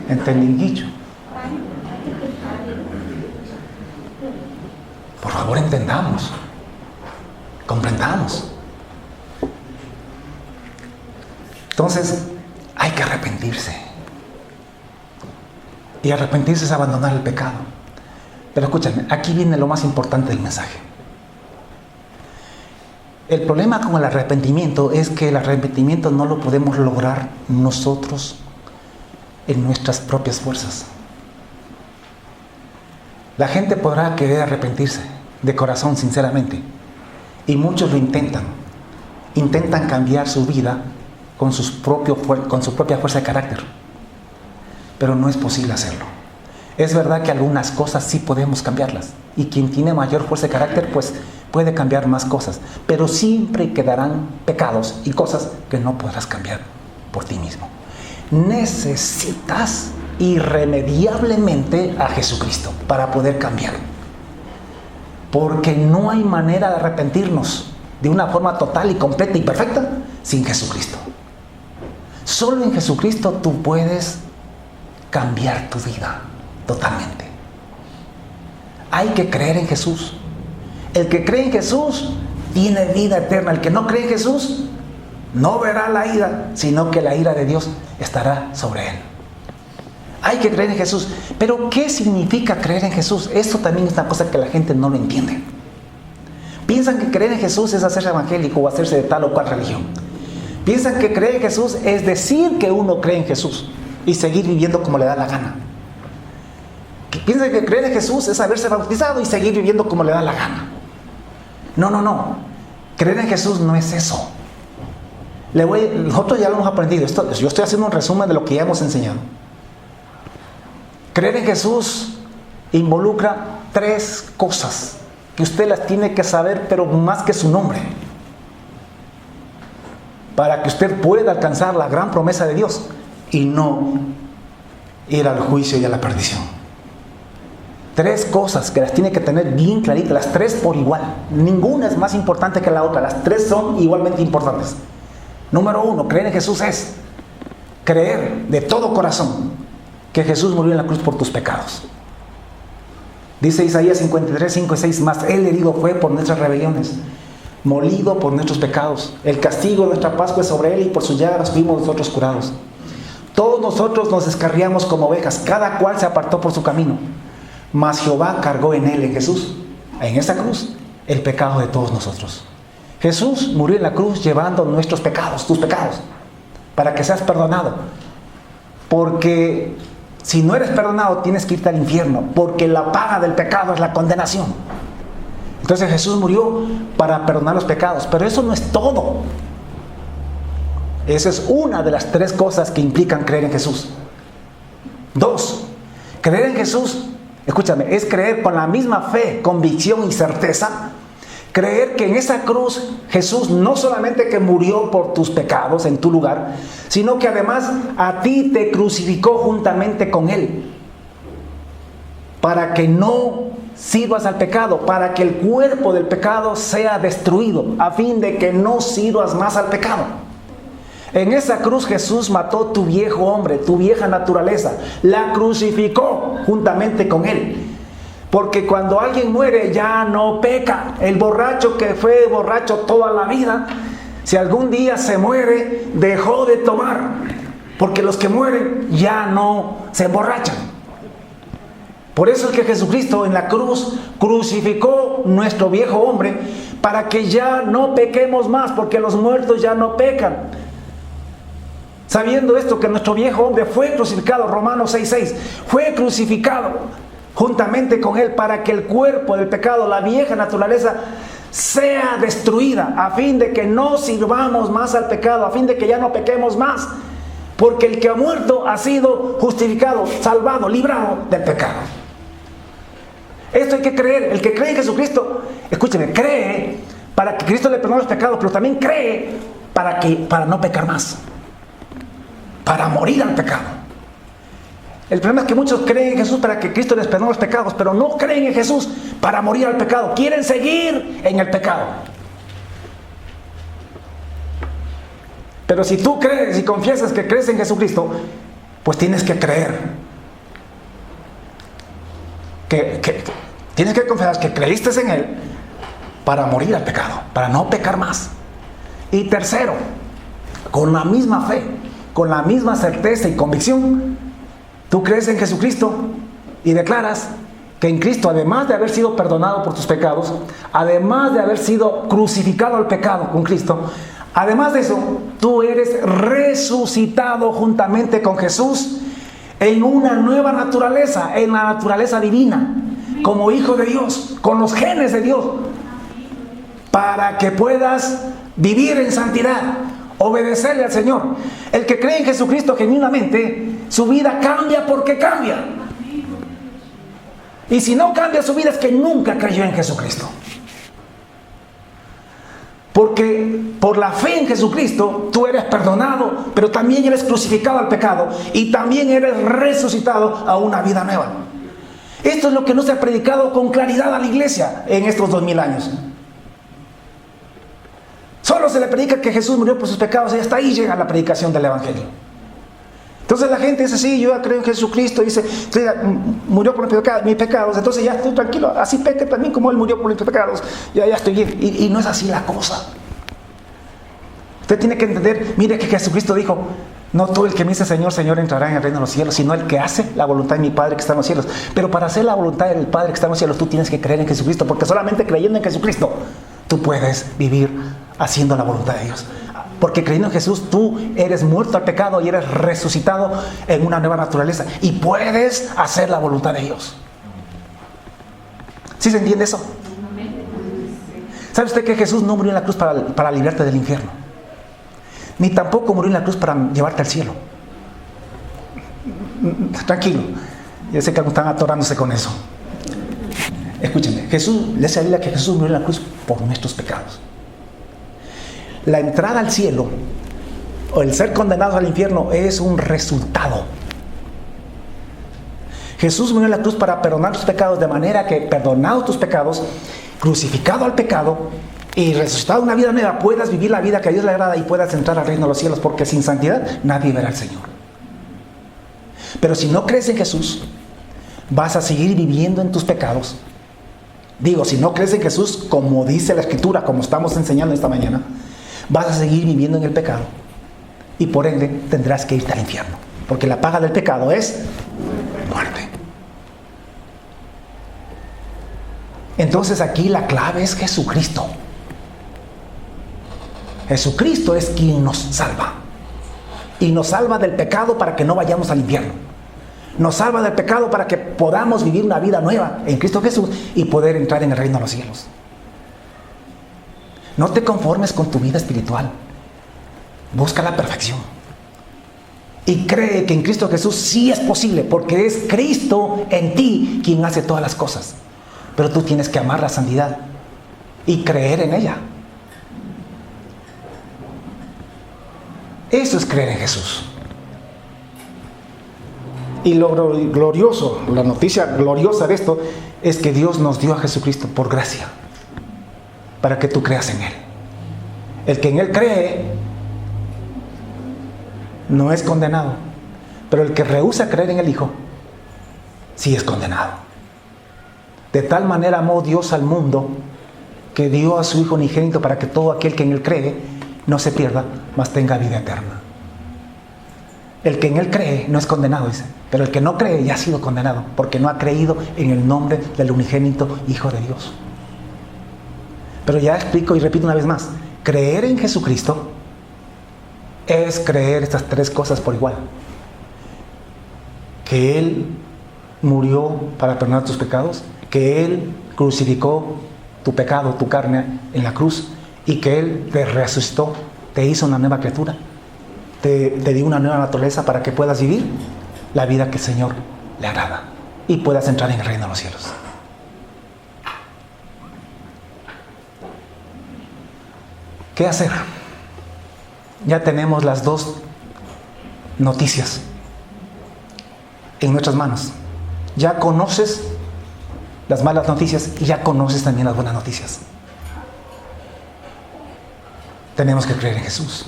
Entendiguicho. Por favor, entendamos. Comprendamos. Entonces, hay que arrepentirse. Y arrepentirse es abandonar el pecado. Pero escúchame, aquí viene lo más importante del mensaje. El problema con el arrepentimiento es que el arrepentimiento no lo podemos lograr nosotros en nuestras propias fuerzas. La gente podrá querer arrepentirse de corazón, sinceramente, y muchos lo intentan. Intentan cambiar su vida con su propia fuerza de carácter, pero no es posible hacerlo. Es verdad que algunas cosas sí podemos cambiarlas, y quien tiene mayor fuerza de carácter pues puede cambiar más cosas, pero siempre quedarán pecados y cosas que no podrás cambiar por ti mismo. Necesitas irremediablemente a Jesucristo para poder cambiar, porque no hay manera de arrepentirnos de una forma total y completa y perfecta sin Jesucristo. Solo en Jesucristo tú puedes cambiar tu vida totalmente. Hay que creer en Jesús. El que cree en Jesús tiene vida eterna. El que no cree en Jesús no verá la ira, sino que la ira de Dios estará sobre él. Hay que creer en Jesús. Pero ¿qué significa creer en Jesús? Esto también es una cosa que la gente no lo entiende. Piensan que creer en Jesús es hacerse evangélico o hacerse de tal o cual religión. Piensan que creer en Jesús es decir que uno cree en Jesús y seguir viviendo como le da la gana. Piensan que creer en Jesús es haberse bautizado y seguir viviendo como le da la gana. No. Creer en Jesús no es eso. Nosotros ya lo hemos aprendido. Yo estoy haciendo un resumen de lo que ya hemos enseñado. Creer en Jesús involucra 3 cosas que usted las tiene que saber, pero más que su nombre, para que usted pueda alcanzar la gran promesa de Dios y no ir al juicio y a la perdición. 3 cosas que las tiene que tener bien claritas, las 3 por igual. Ninguna es más importante que la otra, las 3 son igualmente importantes. Número 1, creer en Jesús es creer de todo corazón que Jesús murió en la cruz por tus pecados. Dice Isaías 53, 5 y 6, mas Él herido fue por nuestras rebeliones, molido por nuestros pecados. El castigo de nuestra paz fue sobre Él y por sus llagas fuimos nosotros curados. Todos nosotros nos descarriamos como ovejas, cada cual se apartó por su camino. Mas Jehová cargó en Él, en Jesús, en esa cruz, el pecado de todos nosotros. Jesús murió en la cruz llevando nuestros pecados, tus pecados, para que seas perdonado. Porque si no eres perdonado, tienes que irte al infierno, porque la paga del pecado es la condenación. Entonces Jesús murió para perdonar los pecados, pero eso no es todo. Esa es una de las 3 cosas que implican creer en Jesús. 2, creer en Jesús, escúchame, es creer con la misma fe, convicción y certeza. Creer que en esa cruz Jesús no solamente que murió por tus pecados en tu lugar, sino que además a ti te crucificó juntamente con Él, para que no sirvas al pecado, para que el cuerpo del pecado sea destruido, a fin de que no sirvas más al pecado. En esa cruz Jesús mató tu viejo hombre, tu vieja naturaleza, la crucificó juntamente con Él. Porque cuando alguien muere ya no peca. El borracho que fue borracho toda la vida, si algún día se muere, dejó de tomar. Porque los que mueren ya no se emborrachan. Por eso es que Jesucristo en la cruz crucificó nuestro viejo hombre para que ya no pequemos más, porque los muertos ya no pecan. Sabiendo esto, que nuestro viejo hombre fue crucificado, Romanos 6:6, fue crucificado juntamente con Él para que el cuerpo del pecado, la vieja naturaleza, sea destruida, a fin de que no sirvamos más al pecado, a fin de que ya no pequemos más, porque el que ha muerto ha sido justificado, salvado, librado del pecado. Esto hay que creer. El que cree en Jesucristo, escúcheme, cree para que Cristo le perdone los pecados, pero también cree para no pecar más, para morir al pecado. El problema es que muchos creen en Jesús para que Cristo les perdone los pecados, pero no creen en Jesús para morir al pecado. Quieren seguir en el pecado. Pero si tú crees y confiesas que crees en Jesucristo, pues tienes que creer. Tienes que confesar que creíste en Él para morir al pecado, para no pecar más. Y tercero, con la misma fe, con la misma certeza y convicción, tú crees en Jesucristo y declaras que en Cristo, además de haber sido perdonado por tus pecados, además de haber sido crucificado al pecado con Cristo, además de eso, tú eres resucitado juntamente con Jesús en una nueva naturaleza, en la naturaleza divina, como hijo de Dios, con los genes de Dios, para que puedas vivir en santidad, obedecerle al Señor. El que cree en Jesucristo genuinamente, su vida cambia porque cambia. Y si no cambia su vida es que nunca creyó en Jesucristo. Porque por la fe en Jesucristo tú eres perdonado, pero también eres crucificado al pecado y también eres resucitado a una vida nueva. Esto es lo que no se ha predicado con claridad a la iglesia en estos 2000 años. Solo se le predica que Jesús murió por sus pecados y hasta ahí llega la predicación del Evangelio. Entonces la gente dice, sí, yo ya creo en Jesucristo, dice, murió por mis pecados, entonces ya estoy tranquilo, así peque también como Él murió por mis pecados, ya estoy bien. Y no es así la cosa. Usted tiene que entender, mire que Jesucristo dijo, no todo el que me dice Señor, Señor entrará en el reino de los cielos, sino el que hace la voluntad de mi Padre que está en los cielos. Pero para hacer la voluntad del Padre que está en los cielos, tú tienes que creer en Jesucristo, porque solamente creyendo en Jesucristo, tú puedes vivir haciendo la voluntad de Dios. Porque creyendo en Jesús, tú eres muerto al pecado y eres resucitado en una nueva naturaleza. Y puedes hacer la voluntad de Dios. ¿Sí se entiende eso? ¿Sabe usted que Jesús no murió en la cruz para librarte del infierno? Ni tampoco murió en la cruz para llevarte al cielo. Tranquilo. Yo sé que algunos están atorándose con eso. Escúchenme. Jesús, le dice a la Biblia que Jesús murió en la cruz por nuestros pecados. La entrada al cielo o el ser condenados al infierno es un resultado. Jesús murió en la cruz para perdonar tus pecados, de manera que, perdonados tus pecados, crucificado al pecado y resucitado una vida nueva, puedas vivir la vida que a Dios le agrada y puedas entrar al reino de los cielos, porque sin santidad nadie verá al Señor. Pero si no crees en Jesús, vas a seguir viviendo en tus pecados. Digo, si no crees en Jesús, como dice la Escritura, como estamos enseñando esta mañana, vas a seguir viviendo en el pecado y por ende tendrás que irte al infierno, porque la paga del pecado es muerte. Entonces aquí la clave es Jesucristo. Jesucristo es quien nos salva y nos salva del pecado para que no vayamos al infierno. Nos salva del pecado para que podamos vivir una vida nueva en Cristo Jesús y poder entrar en el reino de los cielos. No te conformes con tu vida espiritual. Busca la perfección. Y cree que en Cristo Jesús sí es posible, porque es Cristo en ti quien hace todas las cosas. Pero tú tienes que amar la santidad y creer en ella. Eso es creer en Jesús. Y lo glorioso, la noticia gloriosa de esto, es que Dios nos dio a Jesucristo por gracia, para que tú creas en Él. El que en Él cree no es condenado, pero el que rehúsa creer en el Hijo sí es condenado. De tal manera amó Dios al mundo que dio a su Hijo unigénito para que todo aquel que en Él cree no se pierda, mas tenga vida eterna. El que en Él cree no es condenado, dice, pero el que no cree ya ha sido condenado, porque no ha creído en el nombre del unigénito Hijo de Dios. Pero ya explico y repito una vez más, creer en Jesucristo es creer estas tres cosas por igual. Que Él murió para perdonar tus pecados, que Él crucificó tu pecado, tu carne en la cruz, y que Él te resucitó, te hizo una nueva criatura, te dio una nueva naturaleza para que puedas vivir la vida que el Señor le agrada y puedas entrar en el reino de los cielos. ¿Qué hacer? Ya tenemos las dos noticias en nuestras manos. Ya conoces las malas noticias y ya conoces también las buenas noticias. Tenemos que creer en Jesús.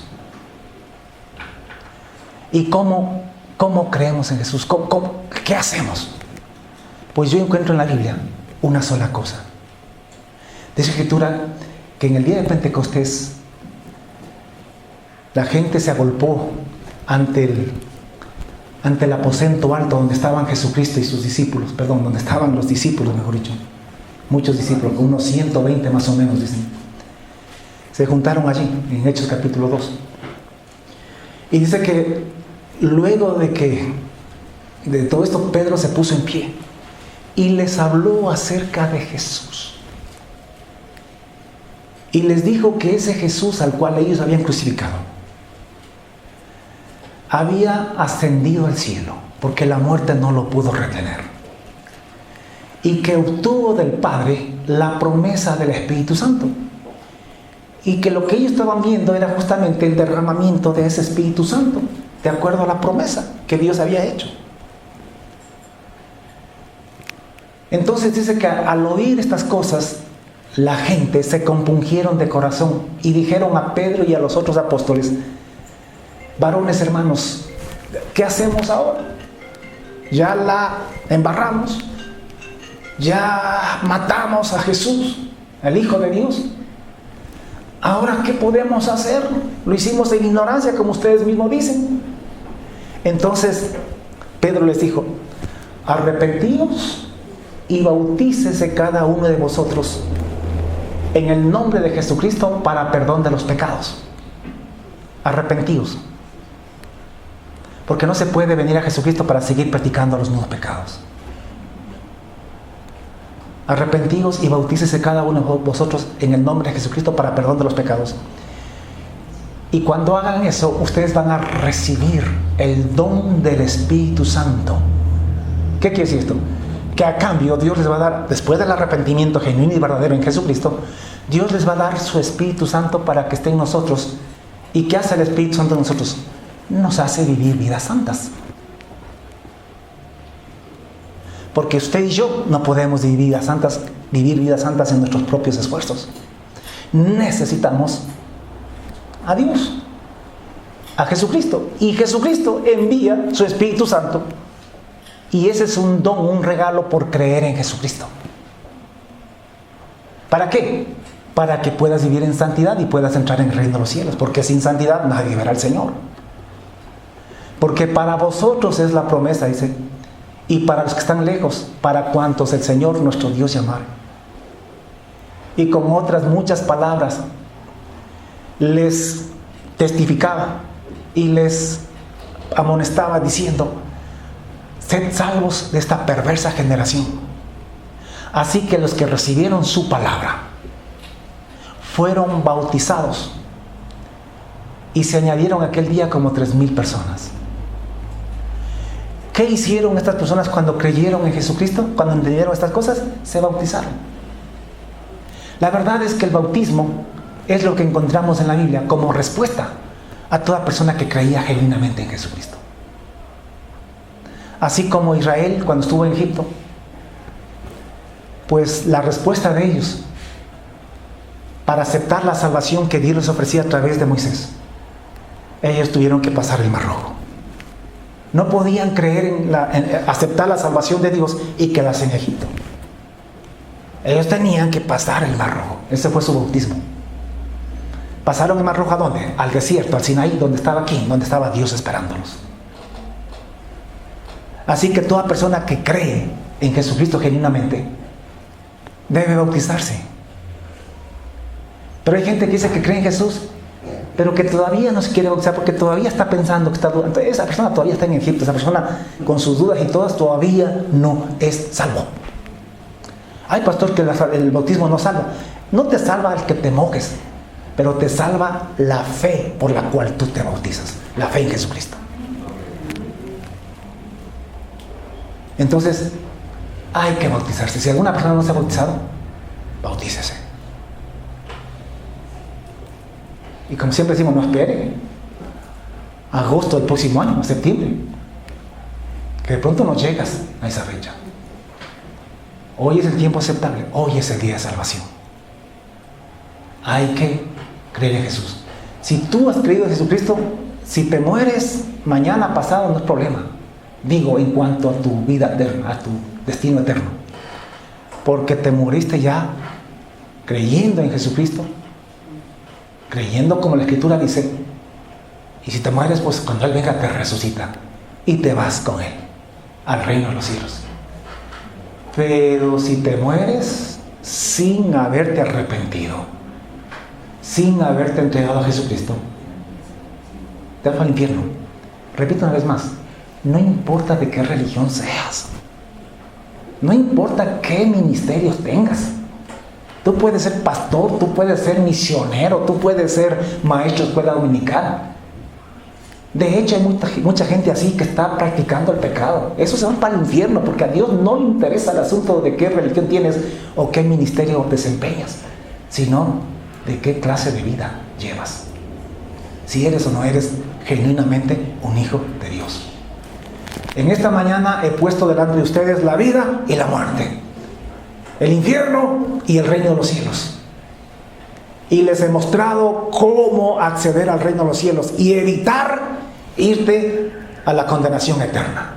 ¿Y cómo ¿Cómo creemos en Jesús? ¿Qué hacemos? Pues yo encuentro en la Biblia una sola cosa. Dice la Escritura que en el día de Pentecostés la gente se agolpó ante el aposento alto donde estaban Jesucristo y sus discípulos, donde estaban los discípulos, mejor dicho, muchos discípulos, unos 120 más o menos, dicen. Se juntaron allí, en Hechos capítulo 2. Y dice que luego de todo esto, Pedro se puso en pie y les habló acerca de Jesús. Y les dijo que ese Jesús al cual ellos habían crucificado había ascendido al cielo, porque la muerte no lo pudo retener. Y que obtuvo del Padre la promesa del Espíritu Santo. Y que lo que ellos estaban viendo era justamente el derramamiento de ese Espíritu Santo, de acuerdo a la promesa que Dios había hecho. Entonces dice que al oír estas cosas, la gente se compungieron de corazón y dijeron a Pedro y a los otros apóstoles: varones hermanos, ¿qué hacemos ahora? Ya la embarramos, ya matamos a Jesús, el Hijo de Dios. ¿Ahora qué podemos hacer? Lo hicimos en ignorancia, como ustedes mismos dicen. Entonces Pedro les dijo: arrepentíos y bautícese cada uno de vosotros en el nombre de Jesucristo para perdón de los pecados. Arrepentíos. Porque no se puede venir a Jesucristo para seguir practicando los mismos pecados. Arrepentíos y bautícese cada uno de vosotros en el nombre de Jesucristo para perdón de los pecados. Y cuando hagan eso, ustedes van a recibir el don del Espíritu Santo. ¿Qué quiere decir esto? Que a cambio Dios les va a dar, después del arrepentimiento genuino y verdadero en Jesucristo, Dios les va a dar su Espíritu Santo para que esté en nosotros. ¿Y qué hace el Espíritu Santo en nosotros? Nos hace vivir vidas santas. Porque usted y yo no podemos vivir vidas santas en nuestros propios esfuerzos. Necesitamos a Dios, a Jesucristo. Y Jesucristo envía su Espíritu Santo. Y ese es un don, un regalo por creer en Jesucristo. ¿Para qué? Para que puedas vivir en santidad y puedas entrar en el reino de los cielos. Porque sin santidad nadie verá al Señor. Porque para vosotros es la promesa, dice, y para los que están lejos, para cuantos el Señor nuestro Dios llamare. Y con otras muchas palabras les testificaba y les amonestaba diciendo: sed salvos de esta perversa generación. Así que los que recibieron su palabra fueron bautizados y se añadieron aquel día como 3,000 personas. ¿Qué hicieron estas personas cuando creyeron en Jesucristo? Cuando entendieron estas cosas, se bautizaron. La verdad es que el bautismo es lo que encontramos en la Biblia como respuesta a toda persona que creía genuinamente en Jesucristo. Así como Israel cuando estuvo en Egipto, pues la respuesta de ellos para aceptar la salvación que Dios les ofrecía a través de Moisés, ellos tuvieron que pasar el Mar Rojo. No podían creer en aceptar la salvación de Dios y quedarse en Egipto. Ellos tenían que pasar el Mar Rojo. Ese fue su bautismo. ¿Pasaron el Mar Rojo a dónde? Al desierto, al Sinaí, donde estaba quién, donde estaba Dios esperándolos. Así que toda persona que cree en Jesucristo genuinamente debe bautizarse. Pero hay gente que dice que cree en Jesús, pero que todavía no se quiere bautizar porque todavía está pensando que está dudando. Esa persona todavía está en Egipto, esa persona con sus dudas y todas todavía no es salvo. Ay, pastor, que el bautismo no salva. No te salva el que te mojes, pero te salva la fe por la cual tú te bautizas, la fe en Jesucristo. Entonces, hay que bautizarse. Si alguna persona no se ha bautizado, bautícese. Y como siempre decimos, no espere agosto del próximo año, septiembre, que de pronto no llegas a esa fecha. Hoy es el tiempo aceptable, hoy es el día de salvación. Hay que creer en Jesús. Si tú has creído en Jesucristo, si te mueres mañana, pasado, no es problema. Digo, en cuanto a tu vida eterna, a tu destino eterno. Porque te moriste ya creyendo en Jesucristo, creyendo como la Escritura dice. Y si te mueres, pues cuando Él venga te resucita y te vas con Él al reino de los cielos. Pero si te mueres sin haberte arrepentido, sin haberte entregado a Jesucristo, te vas al infierno. Repito una vez más, no importa de qué religión seas, no importa qué ministerios tengas. Tú puedes ser pastor, tú puedes ser misionero, tú puedes ser maestro de escuela dominical. De hecho, hay mucha gente así que está practicando el pecado. Esos se van para el infierno porque a Dios no le interesa el asunto de qué religión tienes o qué ministerio desempeñas, sino de qué clase de vida llevas. Si eres o no eres genuinamente un hijo de Dios. En esta mañana he puesto delante de ustedes la vida y la muerte, el infierno y el reino de los cielos. Y les he mostrado cómo acceder al reino de los cielos y evitar irte a la condenación eterna.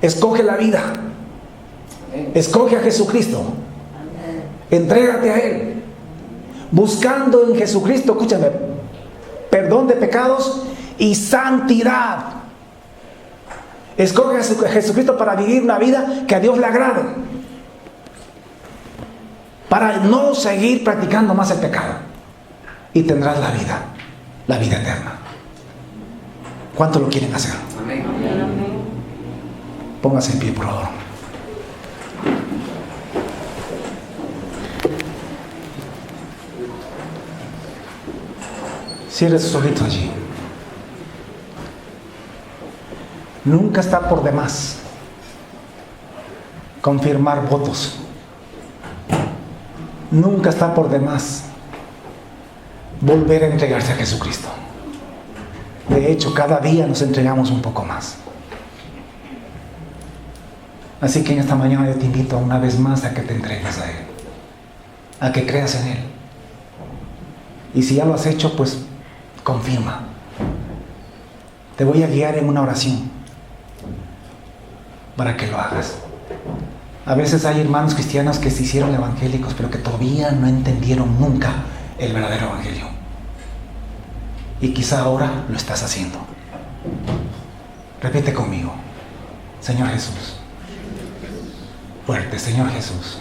Escoge la vida. Escoge a Jesucristo. Entrégate a Él. Buscando en Jesucristo, escúchame, perdón de pecados y santidad. Escoge a Jesucristo para vivir una vida que a Dios le agrade, para no seguir practicando más el pecado, y tendrás la vida eterna. ¿Cuánto lo quieren hacer? Amén. Póngase en pie, por favor. Cierre sus ojitos allí. Nunca está por demás confirmar votos. Nunca está por demás volver a entregarse a Jesucristo. De hecho, cada día nos entregamos un poco más. Así que en esta mañana yo te invito una vez más a que te entregues a Él, a que creas en Él. Y si ya lo has hecho, pues confirma. Te voy a guiar en una oración para que lo hagas. A veces hay hermanos cristianos que se hicieron evangélicos, pero que todavía no entendieron nunca el verdadero evangelio. Y quizá ahora lo estás haciendo. Repite conmigo: Señor Jesús. Fuerte: Señor Jesús,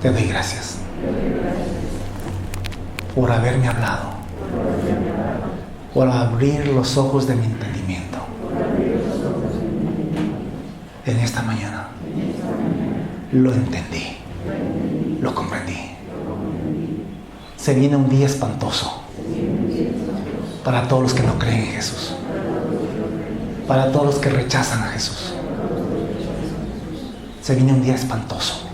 te doy gracias por haberme hablado, por abrir los ojos de mi entendimiento. En esta mañana lo entendí, lo comprendí. Se viene un día espantoso para todos los que no creen en Jesús, para todos los que rechazan a Jesús. Se viene un día espantoso.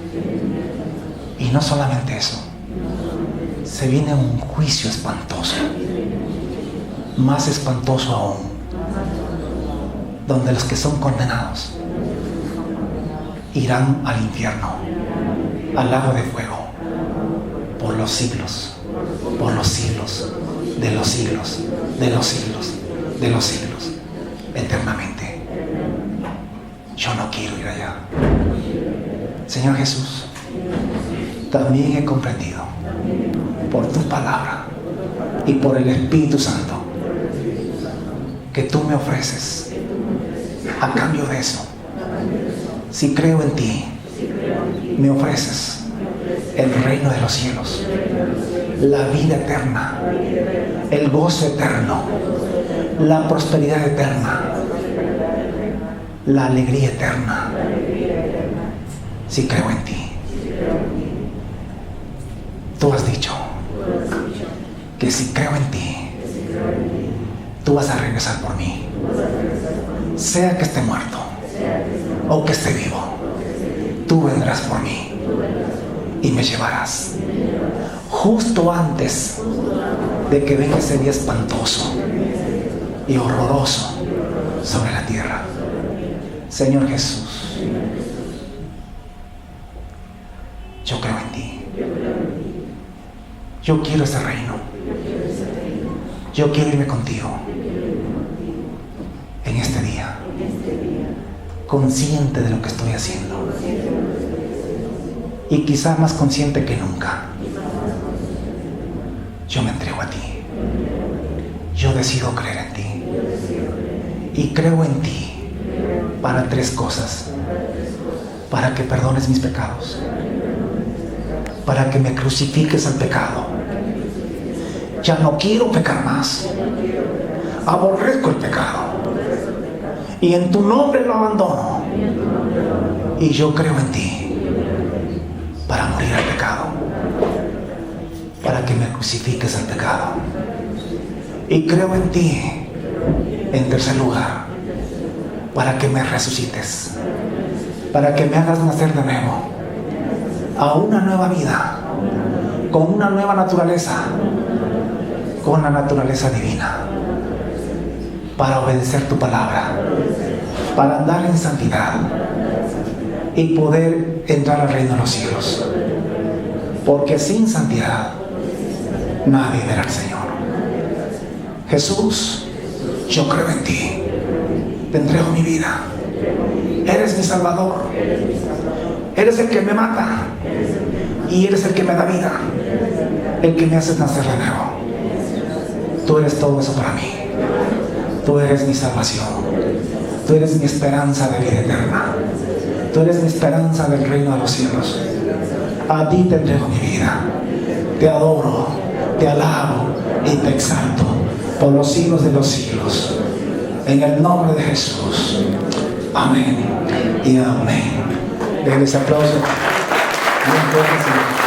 Y no solamente eso, se viene un juicio espantoso, más espantoso aún, donde los que son condenados irán al infierno, al lago de fuego, por los siglos, por los siglos, de los siglos, de los siglos, de los siglos, eternamente. Yo no quiero ir allá. Señor Jesús, también he comprendido por tu palabra y por el Espíritu Santo que tú me ofreces a cambio de eso. Si creo en ti, me ofreces el reino de los cielos, la vida eterna, el gozo eterno, la prosperidad eterna, la alegría eterna. Si creo en ti. Tú has dicho que si creo en ti, tú vas a regresar por mí, sea que esté muerto o que esté vivo. Tú vendrás por mí y me llevarás justo antes de que venga ese día espantoso y horroroso sobre la tierra. Señor Jesús, yo creo en ti. Yo quiero ese reino. Yo quiero irme contigo en este día. consciente de lo que estoy haciendo. Y quizá más consciente que nunca. Yo me entrego a ti. Yo decido creer en ti. Y creo en ti para 3 cosas. Para que perdones mis pecados. Para que me crucifiques al pecado. Ya no quiero pecar más. Aborrezco el pecado. Y en tu nombre lo abandono. Y yo creo en ti para morir al pecado. Para que me crucifiques al pecado. Y creo en ti, en tercer lugar, para que me resucites. Para que me hagas nacer de nuevo. A una nueva vida. Con una nueva naturaleza. Con la naturaleza divina. Para obedecer tu palabra. Para andar en santidad. Y poder entrar al reino de los cielos. Porque sin santidad nadie verá al Señor. Jesús, yo creo en ti. Te entrego mi vida. Eres mi Salvador. Eres el que me mata. Y eres el que me da vida. El que me hace nacer de nuevo. Tú eres todo eso para mí. Tú eres mi salvación. Tú eres mi esperanza de vida eterna. Tú eres mi esperanza del reino de los cielos. A ti te entrego mi vida. Te adoro, te alabo y te exalto por los siglos de los siglos. En el nombre de Jesús. Amén y amén. Denles aplauso. Bien,